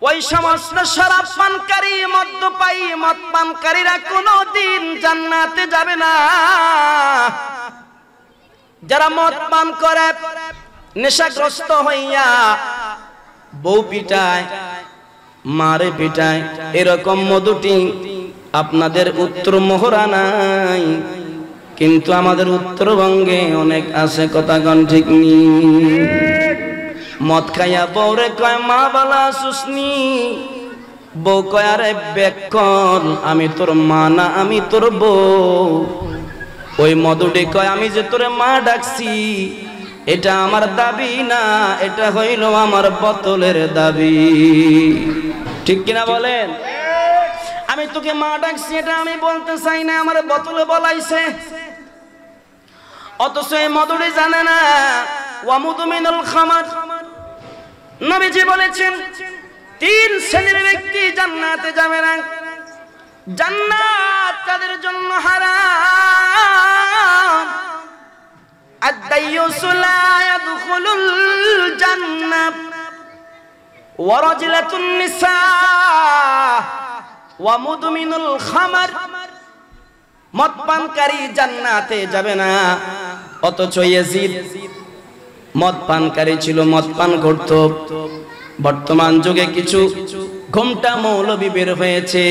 ওই সমস্ত শরাব পানকারী, মদ্যপায়ী, মদ পানকারীরা কোনোদিন জান্নাতে যাবে না। যারা মদ পান করে নেশাগ্রস্ত হইয়া বউ পিটায়, মারে পিটায়, এরকম মধুটি আপনাদের উত্তর মোহরা নাই, কিন্তু আমাদের উত্তরবঙ্গে অনেক আছে, কথা কোন ঠিক নি। মদ খাইয়া বউরে কয় মা বালা সুসনি, বউ কয় আরে বেকল আমি তোর মা না, আমি তোর বউ। ওই মধুটি কয় আমি যে তোরে মা ডাকছি এটা আমার দাবি না, এটা হইল আমার বোতলের দাবি। ঠিক কিনা বলেন? আমি তোকে মা ডাকছি এটা আমি বলতে চাই না, আমার বোতলে বলাইছে। অথচ এই মধুটি জানে না। ওয়া মুদমিনুল খামার, নবীজি বলেছেন 3 শ্রেণীর ব্যক্তি জান্নাতে যাবে না, জান্নাত তাদের জন্য হারাম। আদ-দাইয়ুসু লা ইয়াদখুলুল জান্নাহ ওয়া রাজুলাতুন নিসা ওয়া মুদমিনুল খামার, মদ পানকারী জান্নাতে যাবে না। অথচ ইয়াজিদ মদ পানকারী ছিল, মদ পান করত। বর্তমান যুগে কিছু ঘোমটা মৌলবী বের হয়েছে,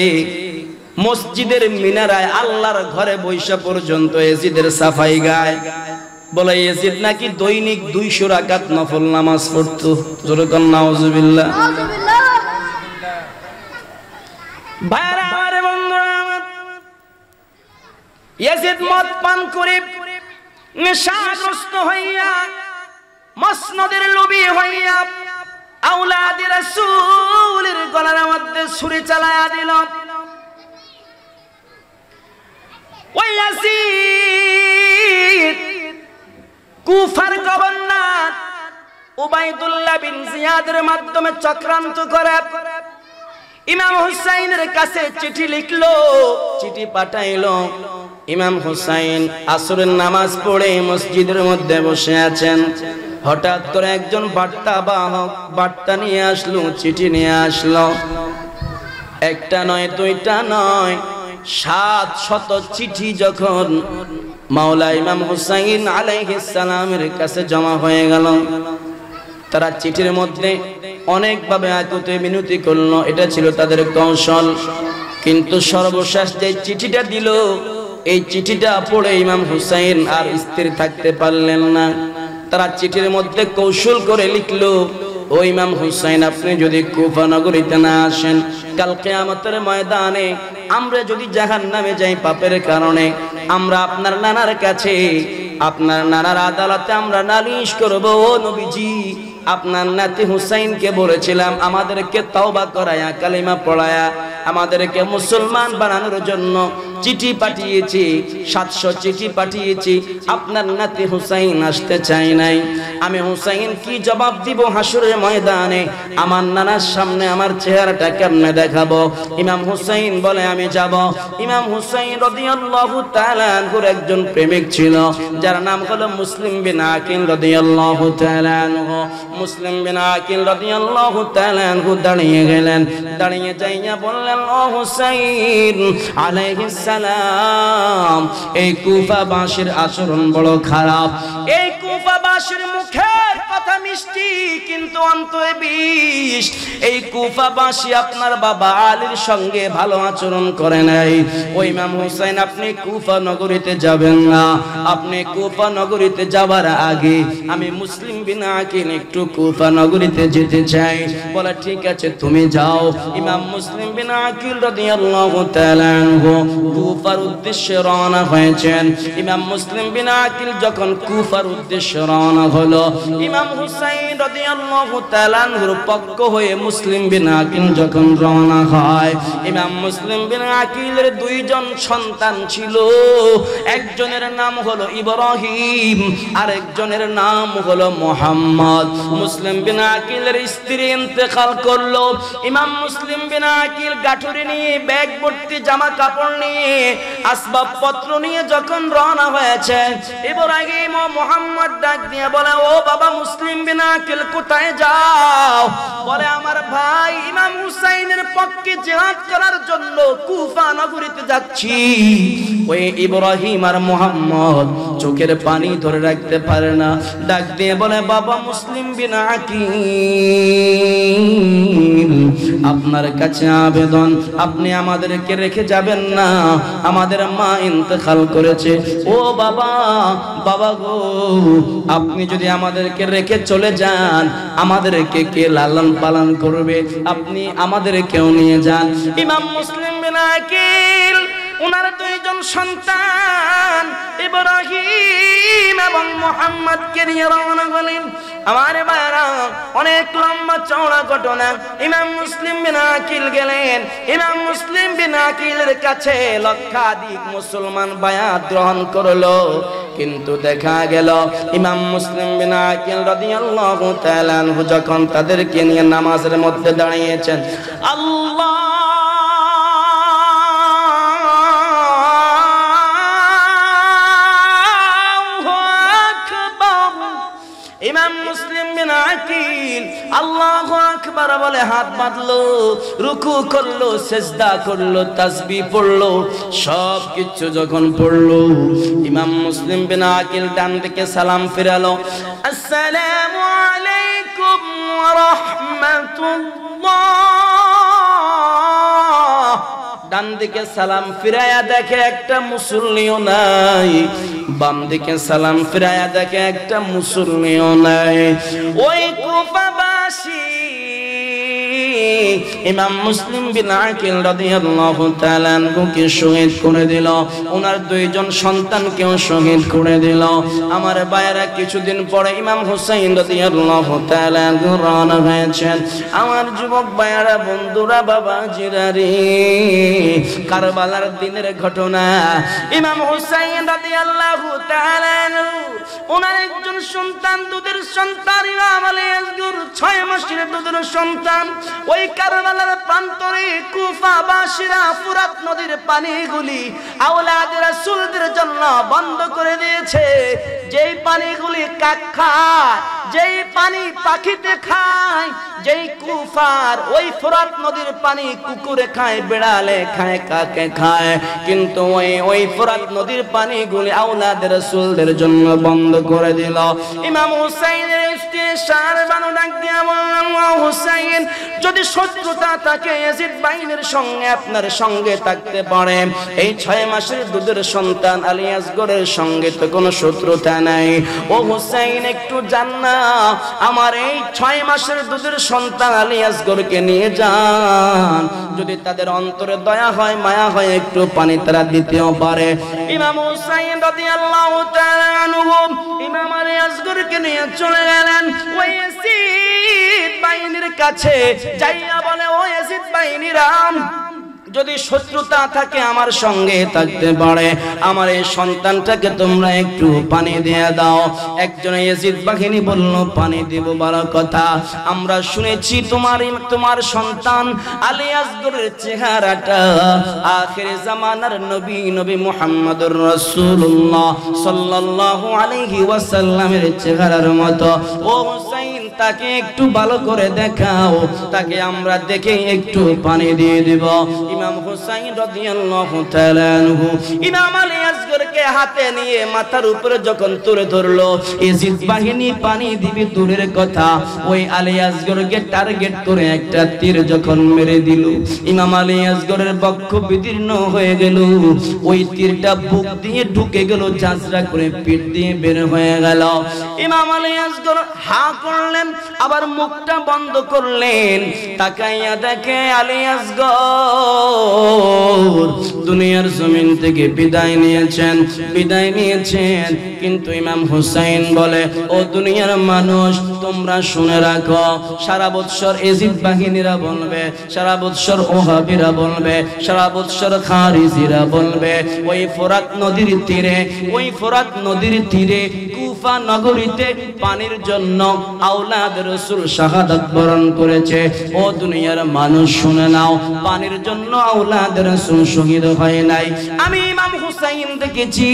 মসজিদের মিনারায় আল্লাহর ঘরে বৈশা পর্যন্ত ইয়াজিদের সাফাই গায়, বলে ইয়াজিদ নাকি দৈনিক 200 রাকাত নফল নামাজ পড়তো। জোরে কোন নাউজুবিল্লাহ। ভাইরা আমার, বন্ধুরা আমার, ইয়াজিদ মদ পান করে নেশাগ্রস্ত হইয়া, মসনদের লোভী হইয়া আওলাদ রাসূলের গলার মধ্যে ছুরি চালায়া দিল। ওই ইয়াজিদ কুফার গভর্নর উবাইদুল্লাহ বিন জিয়াদের মাধ্যমে চক্রান্ত করে ইমাম হুসাইনের কাছে চিঠি লিখলো, চিঠি পাঠাইলো। ইমাম হুসাইন আসরের নামাজ পড়ে মসজিদের মধ্যে বসে আছেন। হঠাৎ করে একজন বার্তাবাহক বার্তা নিয়ে আসলো, চিঠি নিয়ে আসলো। একটা নয়, দুইটা নয়, 700 চিঠি যখন মাওলা ইমাম হুসাইন আলাইহিস সালামের কাছে জমা হয়ে গেল, তারা চিঠির মধ্যে অনেকভাবে আকুতি মিনতি করলো, এটা ছিল তাদের কৌশল। কিন্তু সর্বশেষ যে চিঠিটা দিল, এই চিঠিটা পড়ে ইমাম হুসাইন আর স্থির থাকতে পারলেন না। তারা চিঠির মধ্যে কৌশল করে লিখলো, ও ইমাম হুসাইন, আপনি যদি কুফা নগরীতে না আসেন, কাল কিয়ামতের ময়দানে আমরা যদি জাহান্নামে যাই পাপের কারণে, আমরা আপনার নানার কাছে, আপনার নানার আদালতে আমরা নালিশ করব। ও নবীজি, আপনার নাতি হুসাইনকে বলেছিলাম আমাদেরকে তওবা করায়া, কালিমা পড়ায়া, আমাদেরকে মুসলমান বানানোর জন্য চিঠি পাঠিয়েছি, 700 চিঠি পাঠিয়েছি, আপনার নাতি হুসাইন আসতে চাই নাই। আমি হুসাইন কি জবাব দিব হাসরের ময়দানে? আমার নানার সামনে আমার চেহারাটা কেমনে দেখাবো? ইমাম হুসাইন বলে আমি যাব। ইমাম হুসাইন রাদিয়াল্লাহু তাআলা আনহুর একজন প্রেমিক ছিল, যার নাম হলো মুসলিম বিন আকিল রাদিয়াল্লাহু তাআলা আনহু। মুসলিম বিন আকিল রাদিয়াল্লাহু তাআলা আনহু দাঁড়িয়ে গেলেন, দাঁড়িয়ে যাইয়া বললেন, ও হুসাইন আলাইহিস সালাম, এই কুফাবাসীর আচরণ বড় খারাপ। এই কুফাবাসীর মুখের কথা মিষ্টি কিন্তু অন্তরে বিষ। এই কুফাবাসী আপনার বাবা আলীর সঙ্গে ভালো আচরণ করে নাই। ওই ইমাম হুসাইন, আপনি কুফা নগরীতে যাবেন না। আপনি কুফা নগরীতে যাবার আগে আমি মুসলিম বিন আকিল একটু কুফা নগরীতে যেতে চাই। বলে ঠিক আছে, তুমি যাও। ইমাম মুসলিম বিন আকিল রাদিয়াল্লাহু তাআলা আনহু কুফার উদ্দেশ্যে রওনা হয়েছেন। ইমাম মুসলিম বিন আকিল যখন কুফার উদ্দেশ্যে রওনা হলো, ইমাম হুসাইন রাদিয়াল্লাহু তাআলা আনহুর পক্ষ হয়ে মুসলিম বিন আকিল যখন রওনা হয়, ইমাম মুসলিম বিন আকিলের দুইজন সন্তান ছিল। একজনের নাম হলো ইব্রাহিম, আরেকজনের নাম হলো মুহাম্মদ। মুসলিম বিন আকিলের স্ত্রী ইন্তেকাল করলো। ইমাম মুসলিম বিন আকিল গাঠুরি নিয়ে, ব্যাগ ভর্তি জামা কাপড় নিয়ে, আসবাবপত্র নিয়ে যখন রওনা হয়েছে, ইব্রাহিম ও মুহাম্মদ ডাক দিয়ে বলে, ও বাবা মুসলিম বিন আকিল, কোথায় যাও? বলে আমার ভাই ইমাম হুসাইনের পক্ষে জিহাদ করার জন্য কুফা নগরীতে যাচ্ছি। ওই ইব্রাহিম আর মুহাম্মদ চোখের পানি ধরে রাখতে পারে না, ডাক দিয়ে বলে, বাবা মুসলিম বিন আকিল, আপনার কাছে আবেদন, আপনি আমাদেরকে রেখে যাবেন না। আমাদের মা ইন্তেকাল করেছে। ও বাবা, বাবা গো, আপনি যদি আমাদেরকে রেখে চলে যান, আমাদেরকে কে লালন পালন করবে? আপনি আমাদেরকেও নিয়ে যান। ইমাম মুসলিম বিন আকিল উনার দুইজন সন্তান ইব্রাহিম এবং মুহাম্মদকে নিয়ে রওনা হলেন। আমার ভাইরা, অনেক লম্বা চওড়া ঘটনা। ইমাম মুসলিম বিন আকিল গেলেন। ইমাম মুসলিম বিন আকিলের কাছে লক্ষাধিক মুসলমান বায়াত গ্রহণ করলো, কিন্তু দেখা গেল ইমাম মুসলিম বিন আকিল রাদিয়াল্লাহু তাআলা আনহু যখন তাদেরকে নিয়ে নামাজের মধ্যে দাঁড়িয়েছেন, আল্লাহ ইমাম মুসলিম বিন আকিল আল্লাহু আকবার বলে হাত বাঁধলো, রুকু করলো, সিজদা করলো, তাসবিহ পড়লো, সব কিছু যখন পড়লো, ইমাম মুসলিম বিন আকিল ডান দিকে সালাম ফিরালো, আসসালামু আলাইকুম ওয়া রাহমাতুল্লাহ। ডান দিকে সালাম ফিরায়া দেখে একটা মুসল্লিও নাই, বাম দিকে সালাম ফিরায়া দেখে একটা মুসল্লিও নাই। ওই কুফাবাসী ইমাম মুসলিম বিন আকিল রাদিয়াল্লাহু তাআলা আনহুকে শহীদ করে দিল, ওনার দুইজন সন্তানকেও শহীদ করে দিল। আমার ভাইয়েরা, কিছুদিন পরে ইমাম হুসাইন রাদিয়াল্লাহু তাআলা আনহু রওনা হয়েছেন। আমার যুবক ভাইয়েরা, বন্ধুরা, বাবাজিরা রে, কারবালার দিনের ঘটনা। ইমাম হুসাইন রাদিয়াল্লাহু তাআলা আনহু ওনার একজন সন্তান, দুধের সন্তান, ইমাম আলী আসগর 6 মাসের দুধের সন্তান। ওই কারবালার প্রান্তরে কুফাবাসীরা ফুরাত নদীর পানিগুলি আওলাদে রাসূলদের জন্য বন্ধ করে দিয়েছে। যেই পানিগুলি কাক খায়, যেই পানি পাখিতে খায়, যেই কুফার ওই ফুরাত নদীর পানি কুকুরে খায়, বিড়ালে খায়, কাকে খায়, কিন্তু ওই ফুরাত নদীর পানিগুলি আওলাদে রাসূলদের জন্য বন্ধ করে দিল। ইমাম হুসাইনের স্ত্রী শাহরবানু ডাক দিয়া বললেন, ও হুসাইন, যদি শত্রুতা থাকে ইয়াজিদ বাহিনীর সঙ্গে আপনার সঙ্গে থাকতে পারে, এই 6 মাসের দুধের সন্তান আলী আসগরের সঙ্গে তো কোনো শত্রুতা নাই। ও হুসাইন একটু যান না, আমার এই 6 মাসের দুধের সন্তান আলী আসগরকে নিয়ে যান, যদি তাদের অন্তরে দয়া হয় মায়া হয় একটু পানি তারা দিতেও পারে। ইমাম হুসাইন রাদিয়াল্লাহু তাআলা আনহু ইমাম আলী আসগরকে নিয়ে চলে গেলেন ওই ইয়াজিদ বাহিনীর কাছে, যাইয়া বলে ও ইয়াজিদ বাহিনীরা, যদি শত্রুতা থাকে আমার সঙ্গে থাকতে পারে, আমার এই সন্তানটাকে তোমরা একটু পানি দিয়ে দাও। একজন ইয়াজিদ বাহিনী বলল পানি দেব বড় কথা, আমরা শুনেছি তোমার সন্তান আলী আসগরের চেহারাটা আখির জামানার নবী মুহাম্মদুর রাসূলুল্লাহ সাল্লাল্লাহু আলাইহি ওয়াসাল্লামের চেহারার মতো। ও হুসাইন তাকে একটু ভালো করে দেখাও, তাকে আমরা দেখে একটু পানি দিয়ে দেব। ইমাম হুসাইন রাদিয়াল্লাহু তাআলা আনহু ইমাম আলী আসগরকে হাতে নিয়ে মাথার উপরে যখন তুলে ধরলো, ইয়াজিদ বাহিনী পানি দিবে দূরের কথা, ওই আলী আসগরকে টার্গেট করে একটা তীর যখন মেরে দিল, ইমাম আলী আসগরের বক্ষ বিদীর্ণ হয়ে গেল, ওই তীরটা বুক দিয়ে ঢুকে গেল, ঝাঁঝরা করে পিঠ দিয়ে বের হয়ে গেল। ইমাম আলী আসগর হা করলেন, আবার মুখটা বন্ধ করলেন, তাকাইয়া দেখে আলী আসগর দুনিয়ার জমিন থেকে বিদায় নিয়েছেন। কিন্তু ইমাম হুসাইন বলে, ও দুনিয়ার মানুষ তোমরা শুনে রাখো, সারা বৎসর ইয়াজিদ বাহিনীরা বলবে, সারা বৎসর ওহাবিরা বলবে, সারা বৎসর খারিজিরা বলবে, ওই ফোরাত নদীর তীরে কুফা নগরীতে পানির জন্য আওলাদ রাসূল শাহাদাত বরণ করেছে। ও দুনিয়ার মানুষ শুনে নাও, পানির জন্য আওলাদ রাসূল শহীদ হয় নাই। আমি ইমাম হুসাইন দেখেছি,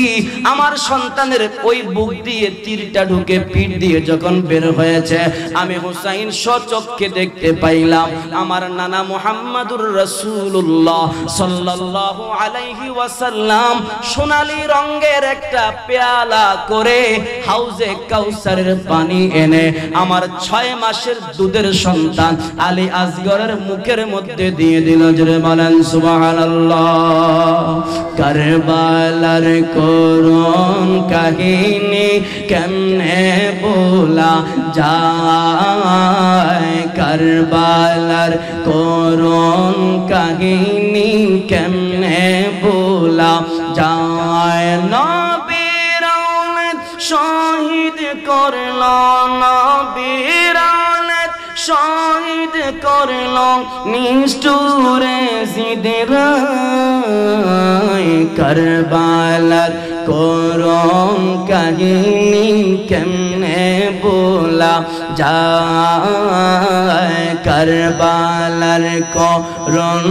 আমার সন্তানের ওই বুক দিয়ে তীরটা ঢুকে পিঠ দিয়ে যখন বের হয়েছে, আমি হুসাইন স্বচক্ষে দেখতে পাইলাম আমার নানা মুহাম্মদুর রাসূলুল্লাহ সাল্লাল্লাহু আলাইহি ওয়াসাল্লাম সোনালী রঙের একটা পেয়ালা করে হাউজে কাউসারের পানি এনে আমার 6 মাসের দুধের সন্তান আলী আসগরের মুখের মধ্যে দিয়ে দিল। জোরে বলেন সুবহানাল্লাহ। কারবালার করুণ কাহিনী কেমনে বলা যায়, কারবালার করুণ কাহিনী কেমনে বলা যায়, নবীর আওলাদ শহীদ করলো, নবীর আওলাদ শহীদ করলো নিষ্ঠুরে জিদরা, কারবালার করুণ কাহিনী কেমনে বলা যায়, কারবালার করুণ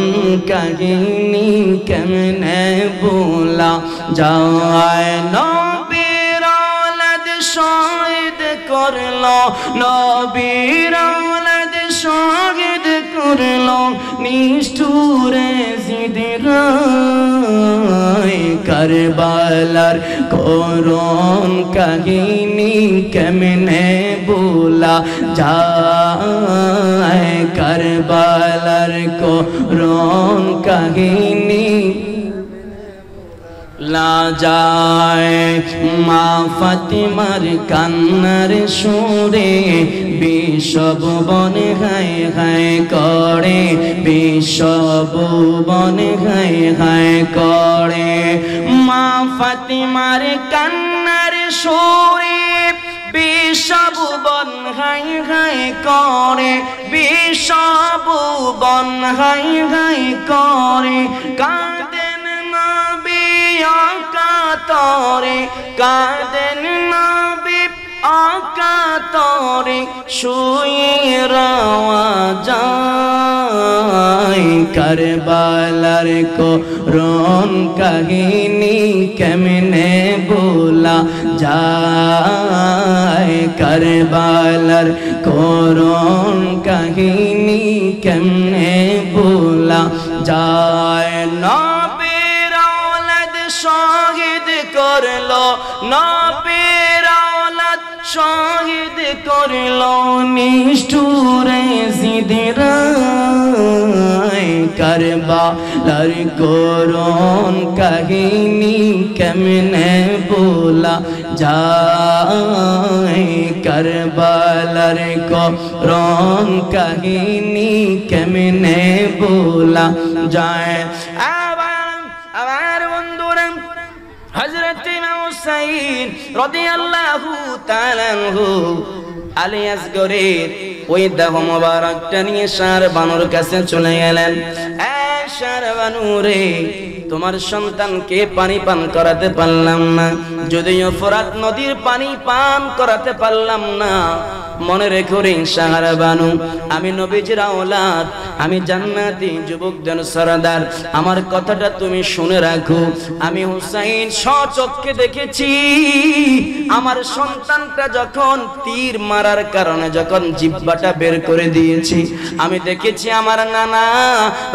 কাহিনী কেমনে বলা যায়, নবীর আওলাদ শহীদ করলো, নবীর আওলাদ শহীদ করলো নিষ্ঠুরে জিদরা, কারবালার করুণ কাহিনী কেমনে বলা যায়, কারবালার করুণ কাহিনী লা যায়। মা ফাতিমার কান্নার সুরে বিষব বনে হায় হায় করে, বিষব বনে হায় হায় করে, মা ফাতিমার কান্নার সুরে বিষব বন হায় হায় করে, বিষব বন হায় হায় করে, কাঁদেন নবী আকাতরে, কাঁদেন নবী আকাতরে, শুয়ে রাওয়া যায়, কারবালার করুণ কাহিনী কেমনে বলা যায়, কারবালার করুণ কাহিনী কেমনে বলা যায়, নবীর আওলাদ শহীদ করলো, নবীর আওলাদ শহীদ করলো নিষ্ঠুরে জিদরা, কারবালার করুণ কাহিনী কেমনে বলা যায়, কারবালার করুণ কাহিনী কেমনে বলা যায়। আমার বন্ধুরা, হযরত ইমাম হুসাইন রাদিয়াল্লাহু তাআলা আনহু আলী আসগরের ওই দেহ মোবারকটা নিয়ে শাহরবানুর কাছে চলে গেলেন। শাহরবানু রে, তোমার সন্তানকে পানি পান করাতে পারলাম না, যদিও ফোরাত নদীর পানি পান করাতে পারলাম না, মনে রেখো রে শাহরবানু, আমি নবীজির আওলাদ, আমি জান্নাতি যুবকদের সরদার, আমার কথাটা তুমি শুনে রাখো। আমি হুসাইন স্বচক্ষে দেখেছি আমার সন্তানটা যখন তীর মারার কারণে যখন জিহ্বাটা বের করে দিয়েছি, আমি দেখেছি আমার নানা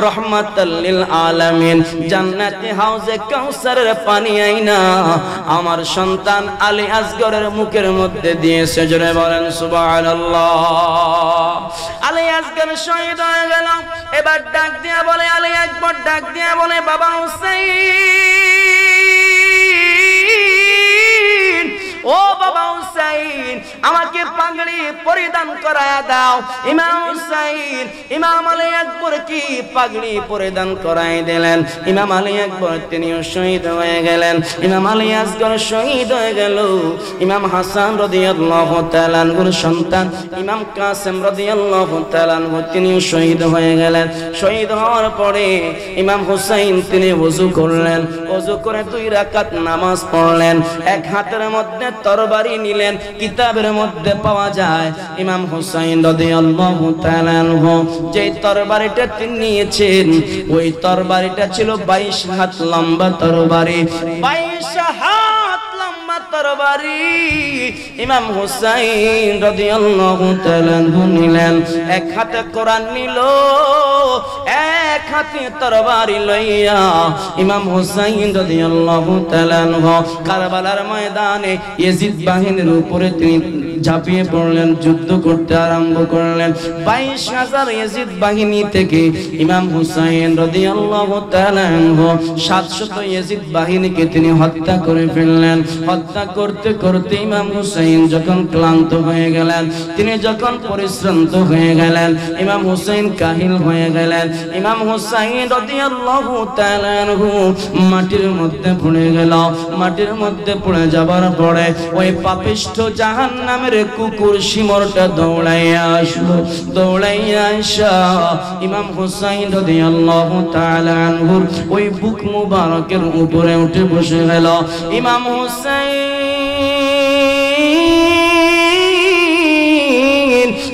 রহমাতাল লিল আলামিন জান্নাতি হাউজে কাউসারের পানি আইনা আমার সন্তান আলী আসগরের মুখের মধ্যে দিয়েছে। জোরে বলেন সুবহানাল্লাহ। আলী আসগর শহীদ হয়ে গেল। এবার ডাক দিয়া বলে, আলী আকবর ডাক দিয়া বলে, বাবা হুসাইন, ও বাবা হুসাইন, আমাকে পাগড়ি পরিধান করায়া দাও। ইমাম হুসাইন ইমাম আলী আকবর কি পাগড়ি পরিধান করাই দিলেন। ইমাম আলী আকবর তিনিও শহীদ হয়ে গেলেন। ইমাম আলী আসগর শহীদ হয়ে গেল। ইমাম হাসান রাদিয়াল্লাহু তাআলা আনহুর সন্তান ইমাম কাসেম রাদিয়াল্লাহু তাআলা আনহু তিনিও শহীদ হয়ে গেলেন। শহীদ হওয়ার পরে ইমাম হুসাইন তিনি ওযু করলেন। ওযু করে 2 রাকাত নামাজ পড়লেন। এক হাতের মধ্যে তরবারি নিলেন। কিতাবের মধ্যে পাওয়া যায় ইমাম হুসাইন রাদিয়াল্লাহু তাআলা আনহু যে তরবারিটা তিনি নিয়েছেন, ওই তরবারিটা ছিল 22 হাত লম্বা তরবারি। 22 হাত লম্বা তরবারি ইমাম হুসাইন রাদিয়াল্লাহু তাআলা আনহু নিলেন। এক হাতে কোরআন নিল, এক হাতে তরবারি লইয়া ইমাম হুসাইন রাদিয়াল্লাহু তাআলা আনহু কারবালার ময়দানে ইয়াজিদ বাহিনীর উপরে তিনি ঝাঁপিয়ে পড়লেন, যুদ্ধ করতে আরম্ভ করলেন। 22,000 ইয়াজিদ বাহিনী থেকে ইমাম হুসাইন রাদিয়াল্লাহু তাআলা আনহু 700 ইয়াজিদ বাহিনীকে তিনি হত্যা করে ফেললেন। হত্যা করতে করতে ইমাম হুসাইন যখন ক্লান্ত হয়ে গেলেন, তিনি যখন পরিশ্রান্ত হয়ে গেলেন, ইমাম হুসাইন কাহিল হয়ে গেলেন। ইমাম হুসাইন রাদিয়াল্লাহু তাআলা আনহু মাটির মধ্যে পড়ে গেল। মাটির মধ্যে পড়ে যাবার পরে ওই পাপিষ্ঠ জাহান্নামের কুকুর শিমরটা দৌড়াইয়া আসলো। দৌড়াইয়া আসা ইমাম হুসাইন রাদিয়াল্লাহু তাআলা আনহুর ওই বুক মুবারকের উপরে উঠে বসে গেল। ইমাম হুসাইন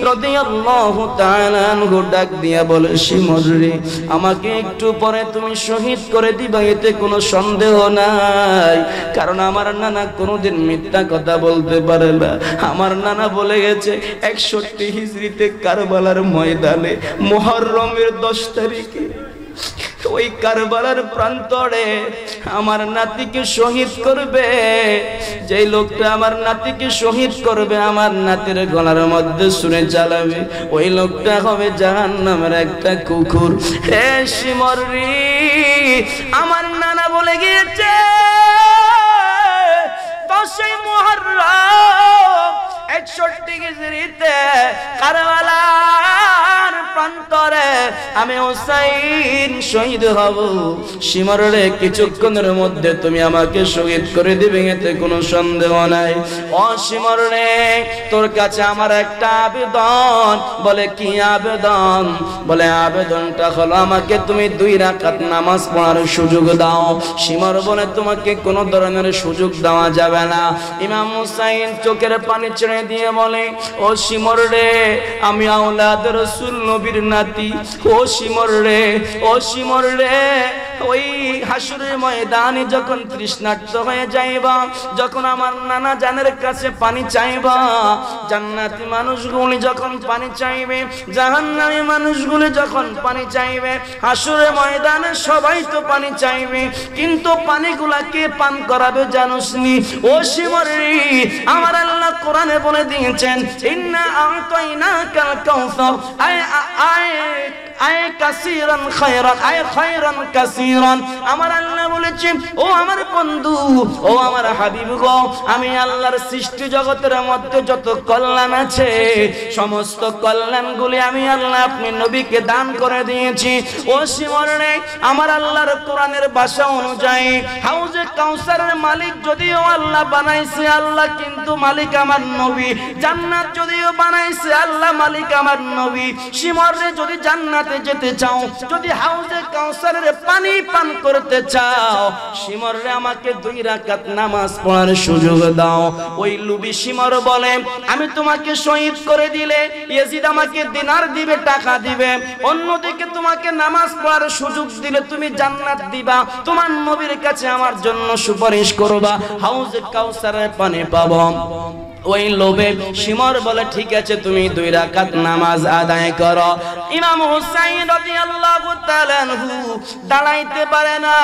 রাদিয়াল্লাহু তাআলা আনহু ডাক দিয়া বলে, শিমর রে, আমাকে একটু পরে তুমি শহীদ করে দিবা, এতে কোনো সন্দেহ নাই, কারণ আমার নানা কোনোদিন মিথ্যা কথা বলতে পারে না। আমার নানা বলে গেছে 61 হিজরিতে কারবালার ময়দানে মুহররমের 10 তারিখে ওই কারবালার প্রান্তরে আমার নাতিকে শহীদ করবে। যে লোকটা আমার নাতিকে শহীদ করবে, আমার নাতির গলার মধ্যে ছুরি চালাবে, ওই লোকটা হবে জাহান্নামের একটা কুকুর। হে শিমর রে, আমার নানা বলে গিয়েছে 10 মুহররম 61 হিজরিতে কারবালার প্রান্তরে আমি হুসাইন শহীদ হব। শিমর রে, কিছুক্ষণের মধ্যে তুমি আমাকে শহীদ করে দিবে, এতে কোনো সন্দেহ নাই। ও শিমর রে, তোর কাছে আমার একটা আবেদন। বলে, কি আবেদন? বলে, আবেদনটা হলো আমাকে তুমি 2 রাকাত নামাজ পড়ার সুযোগ দাও। শিমর বলে, তোমাকে কোনো ধরনের সুযোগ দেওয়া যাবে না। ইমাম হুসাইন চোখের পানি ছেড়ে দিয়ে বলে, ও শিমর রে, আমি আওলাদ রাসূল নবীর নাতি। ও শিমর রে, ও শিমর রে, ওই হাসরের ময়দানে যখন তৃষ্ণার্ত হয়ে যাইবা, যখন আমার নানা জানের কাছে পানি চাইবা, জান্নাতি মানুষগুলি যখন পানি চাইবে, জাহান্নামী মানুষগুলি যখন পানি চাইবে, হাসরের ময়দানে সবাই তো পানি চাইবে, কিন্তু পানিগুলা কে পান করাবে জানোস নি? ও শিমর রে, আমার আল্লাহ কোরআনে বলে দিয়েছেন, ইন্না আ'তাইনাকাল কাউসার, আয় কাসীরান খায়রান, আয় খায়রান কাসীরান। আমার আল্লাহ বলেছে, ও আমার বন্ধু, ও আমার হাবিব গো, আমি আল্লাহর সৃষ্টি জগতের মধ্যে যত কল্যাণ আছে সমস্ত কল্যাণগুলি আমি আল্লাহ আপনি নবীকে দান করে দিয়েছি। ও শিমরে, আমার আল্লাহর কোরআনের ভাষা অনুযায়ী হাউজে কাউসারের মালিক যদিও আল্লাহ বানাইছে, আল্লাহ কিন্তু মালিক আমার নবী। জান্নাত যদিও বানাইছে আল্লাহ, মালিক আমার নবী। শিমরে, যদি জান্নাতে যেতে চাও, যদি হাউজে কাউসারের পানি পান করতে চাও, শিমরে আমাকে 2 রাকাত নামাজ পড়ার সুযোগ দাও। ওই লুবি শিমর বলে, আমি তোমাকে শহীদ করে দিলে ইয়াজিদ আমাকে দিনার দিবে, টাকা দিবে, অন্যদিকে তোমাকে নামাজ পড়ার সুযোগ দিলে তুমি জান্নাত দিবা, তোমার নবীর কাছে আমার জন্য সুপারিশ করবা, হাউজে কাউসারের পানি পাবো। ওই লোভে শিমর বলে, ঠিক আছে তুমি 2 রাকাত নামাজ আদায় করো। ইমাম হুসাইন রাদিয়াল্লাহু তাআলা আনহু দাঁড়াইতে পারে না,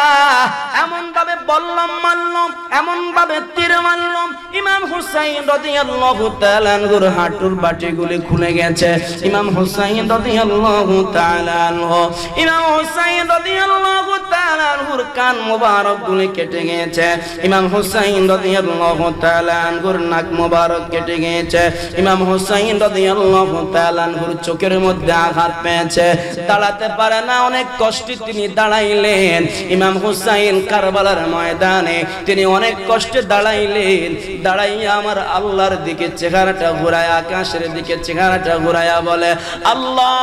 এমন ভাবে বল্লম মারল, এমন ভাবে তীর মারল, ইমাম হুসাইন রাদিয়াল্লাহু তাআলা আনহুর হাঁটুর বাটিগুলি খুলে গেছে। ইমাম হুসাইন রাদিয়াল্লাহু তাআলা আনহু, ইমাম হুসাইন রাদিয়াল্লাহু তাআলা আনহুর কান মোবারকগুলি কেটে গেছে। ইমাম হুসাইন রাদিয়াল্লাহু তাআলা আনহুর নাক মোবারক কেটে গিয়েছে। ইমাম হুসাইন রাদিয়াল্লাহু তাআলা আনহুর চোখের মধ্যে আঘাত পেয়েছে, দাঁড়াতে পারে না, অনেক কষ্টে তিনি দাঁড়াইলেন। ইমাম হুসাইন কারবালার ময়দানে তিনি অনেক কষ্টে দাঁড়াইলেন। দাঁড়াইয়া আমার আল্লাহর দিকে চেহারাটা ঘুরায়, আকাশের দিকে চেহারাটা ঘুরাইয়া বলে, আল্লাহ,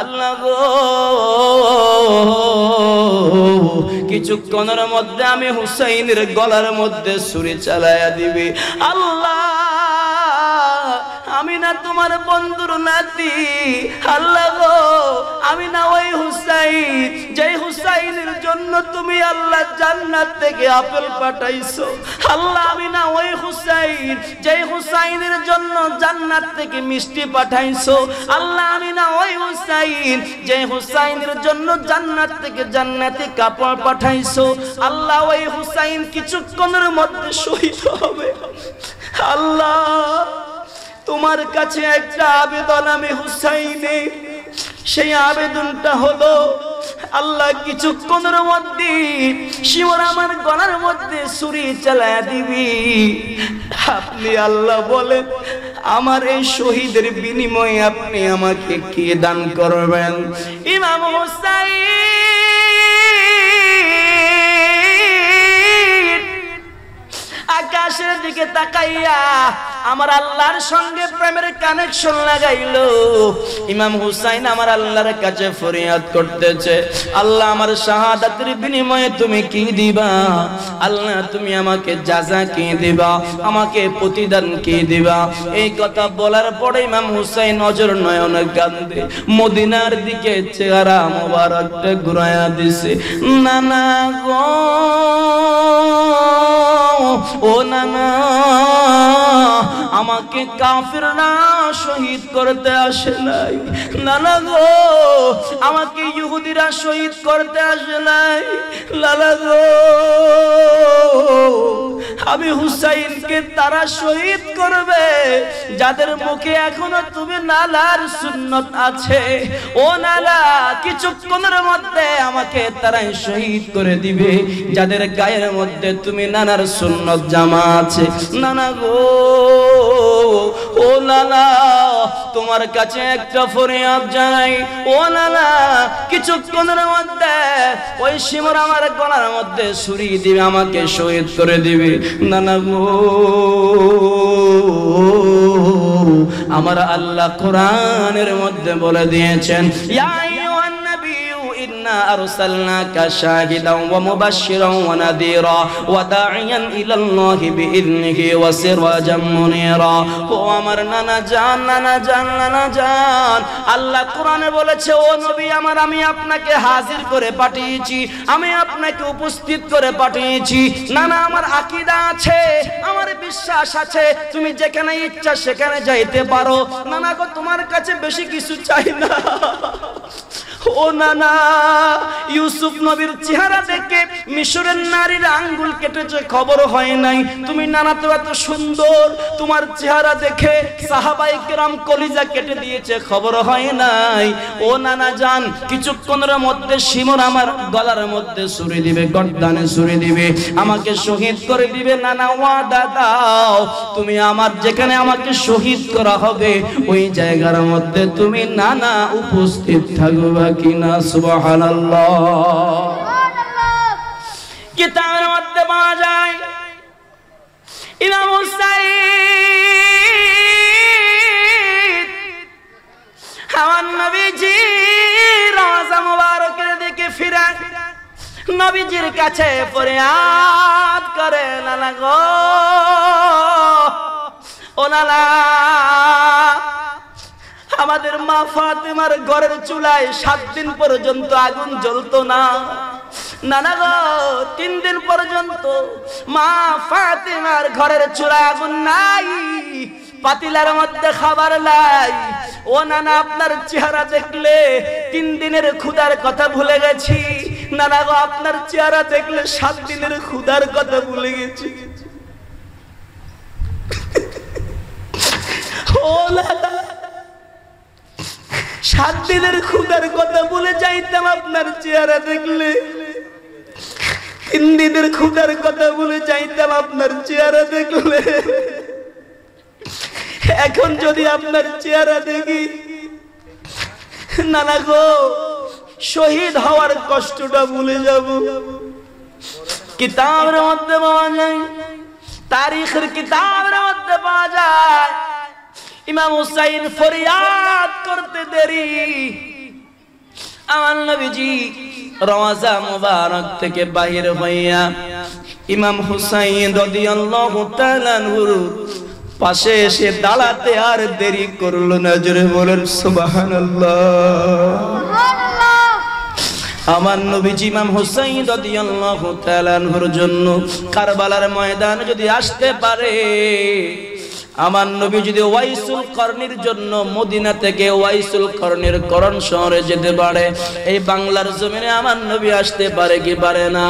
আল্লাহ গো, কিছুক্ষণের মধ্যে আমি হুসাইনের গলার মধ্যে ছুরি চালাইয়া দিবি। আল্লাহ, আমি না তোমার বন্ধুর নাতি, আল্লাহ গো, আমি না ওই হুসাইন, যেই হুসাইনের জন্য তুমি আল্লাহ জান্নাত থেকে আপেল পাঠাইছো। আল্লাহ, আমি না ওই হুসাইন, যেই হুসাইনের জন্য জান্নাত থেকে মিষ্টি পাঠাইছো। আল্লাহ, আমি না ওই হুসাইন, যেই হুসাইনের জন্য জান্নাত থেকে জান্নাতি কাপড় পাঠাইছো। আল্লাহ, ওই হুসাইন কিছুক্ষণের মধ্যে শহীদ হবে। আল্লাহ, তোমার কাছে একটা আবেদন আমি হুসাইনে, সেই আবেদনটা হলো, আল্লাহ কিছুক্ষণের মধ্যে শিওর আমার গলার মধ্যে ছুরি চালায়া দিবি। আপনি আল্লাহ বলেন, আমার এই শহীদের বিনিময়ে আপনি আমাকে কি দান করবেন? ইমাম হুসাইন আকাশের দিকে তাকাইয়া আমার আল্লাহর সঙ্গে প্রেমের কানেকশন লাগাইলো। ইমাম হুসাইন আমার আল্লাহর কাছে ফরিয়াদ করতেছে, আল্লাহ, আমার শাহাদাতের বিনিময়ে তুমি কি দিবা? আল্লাহ, তুমি আমাকে জাযা কি দিবা? আমাকে প্রতিদান কি দিবা? এই কথা বলার পরে ইমাম হুসাইন নজর নয়নে কান্দে, মদিনার দিকে চেহারা মোবারকটা ঘুরাইয়া দিছে। নানা গো, ও নানা, আমাকে কাফিররা শহীদ করতে আসে নাই। নানা গো, আমাকে ইহুদিরা শহীদ করতে আসে নাই। লালা গো, আমি হুসাইনকে তারা শহীদ করবে যাদের মুখে এখনো তুমি নালার সুন্নত আছে। ও নালা, কিছুক্ষণের মধ্যে আমাকে তারাই শহীদ করে দিবে যাদের গায়ের মধ্যে তুমি নানার সুন্নত জামা আছে। নানা গো, ও লালা, তোমার কাছে একটা ফরিয়াদ জানাই। ও লালা, কিছুক্ষণের মধ্যে ওই শিমর আমার গলার মধ্যে ছুরি দিবে, আমাকে শহীদ করে দিবে। নানা গো, আমার আল্লাহ কোরআনের মধ্যে বলে দিয়েছেন, ইয়া আইয়ুহান নাবিয়্যু ইন্না আরসালনাকা শাহিদান ওয়া মুবাশশিরান ওয়া নাযীরা ওয়া দা'iয়ান ইলাল্লাহি বিইذনিহি ওয়া সিরাজাম মুনীরা। ও আমার নানা জান, নানা জান, নানা জান, আল্লাহ কোরআনে বলেছে, ও নবী আমার, আমি আপনাকে হাজির করে পাঠিয়েছি, আমি আপনাকে উপস্থিত করে পাঠিয়েছি। নানা, আমার আকীদা আছে, আমার বিশ্বাস আছে, তুমি যেখানে ইচ্ছা সেখানে যাইতে পারো। নানা গো, তোমার কাছে বেশি কিছু চাই না। ও নানা, ইউসুফ নবীর চেহারা দেখে মিশরের নারীর আঙ্গুল কেটেছে, খবর হয় নাই। তুমি নানা তো এত সুন্দর, তোমার চেহারা দেখে সাহাবায়ে কেরাম কলিজা কেটে দিয়েছে, খবর হয় নাই। ও নানা জান, কিছুক্ষণের মধ্যে শিমুর আমার গলার মধ্যে ছুরি দিবে, গর্দানে ছুরি দিবে, আমাকে শহীদ করে দিবে। নানা ওয়াদা দাও, তুমি আমার যেখানে আমাকে শহীদ করা হবে ওই জায়গার মধ্যে তুমি নানা উপস্থিত থাকবে কিনা? সুবহানাল্লাহ। কিতাবের মধ্যে পাওয়া যায় ইমাম হুসাইন আমার নবীজি রওজা মুবারকের দিকে ফিরে নবীজির কাছে ফরিয়াদ করে, নানা গো, ও নানা, আমাদের মা ফাতেমার ঘরের চুলায় 7 দিন পর্যন্ত আগুন জ্বলতো না। নানা গো, 3 দিন পর্যন্ত মা ফাতেমার ঘরের চুলায় আগুন নাই, পাতিলার মধ্যে খাবার নাই। ও নানা, আপনার চেহারা দেখলে 3 দিনের ক্ষুধার কথা ভুলে গেছি। নানা গো, আপনার চেহারা দেখলে 7 দিনের ক্ষুধার কথা ভুলে গেছি। ও নানা, 7 দিনের ক্ষুধার কথা ভুলে যাইতাম আপনার চেহারা দেখলে, 3 দিনের ক্ষুধার কথা ভুলে যাইতাম আপনার চেহারা দেখলে। এখন যদি আপনার চেহারা দেখি, নানা গো, শহীদ হওয়ার কষ্টটা ভুলে যাব। কিতাবের মধ্যে পাওয়া যায়, তারিখের কিতাবের মধ্যে পাওয়া যায়, ইমাম হুসাইন ফরিয়াদ করতে দেরি, আমার নবীজি রওজা মুবারক থেকে বাহির হইয়া ইমাম হুসাইন রাদিয়াল্লাহু তাআলা আনহুর পাশে এসে দাঁড়াতে আর দেরি করলো না। জোরে বলেন সুবহানাল্লাহ। আমার নবীজি ইমাম হুসাইন রাদিয়াল্লাহু তাআলা আনহুর জন্য কারবালার ময়দানে যদি আসতে পারে, আমার নবী যদি ওয়াইসুল করনির জন্য মদিনা থেকে ওয়াইসুল করনির করণ শহরে যেতে পারে, এই বাংলার জমিনে আমার নবী আসতে পারে কি পারে না?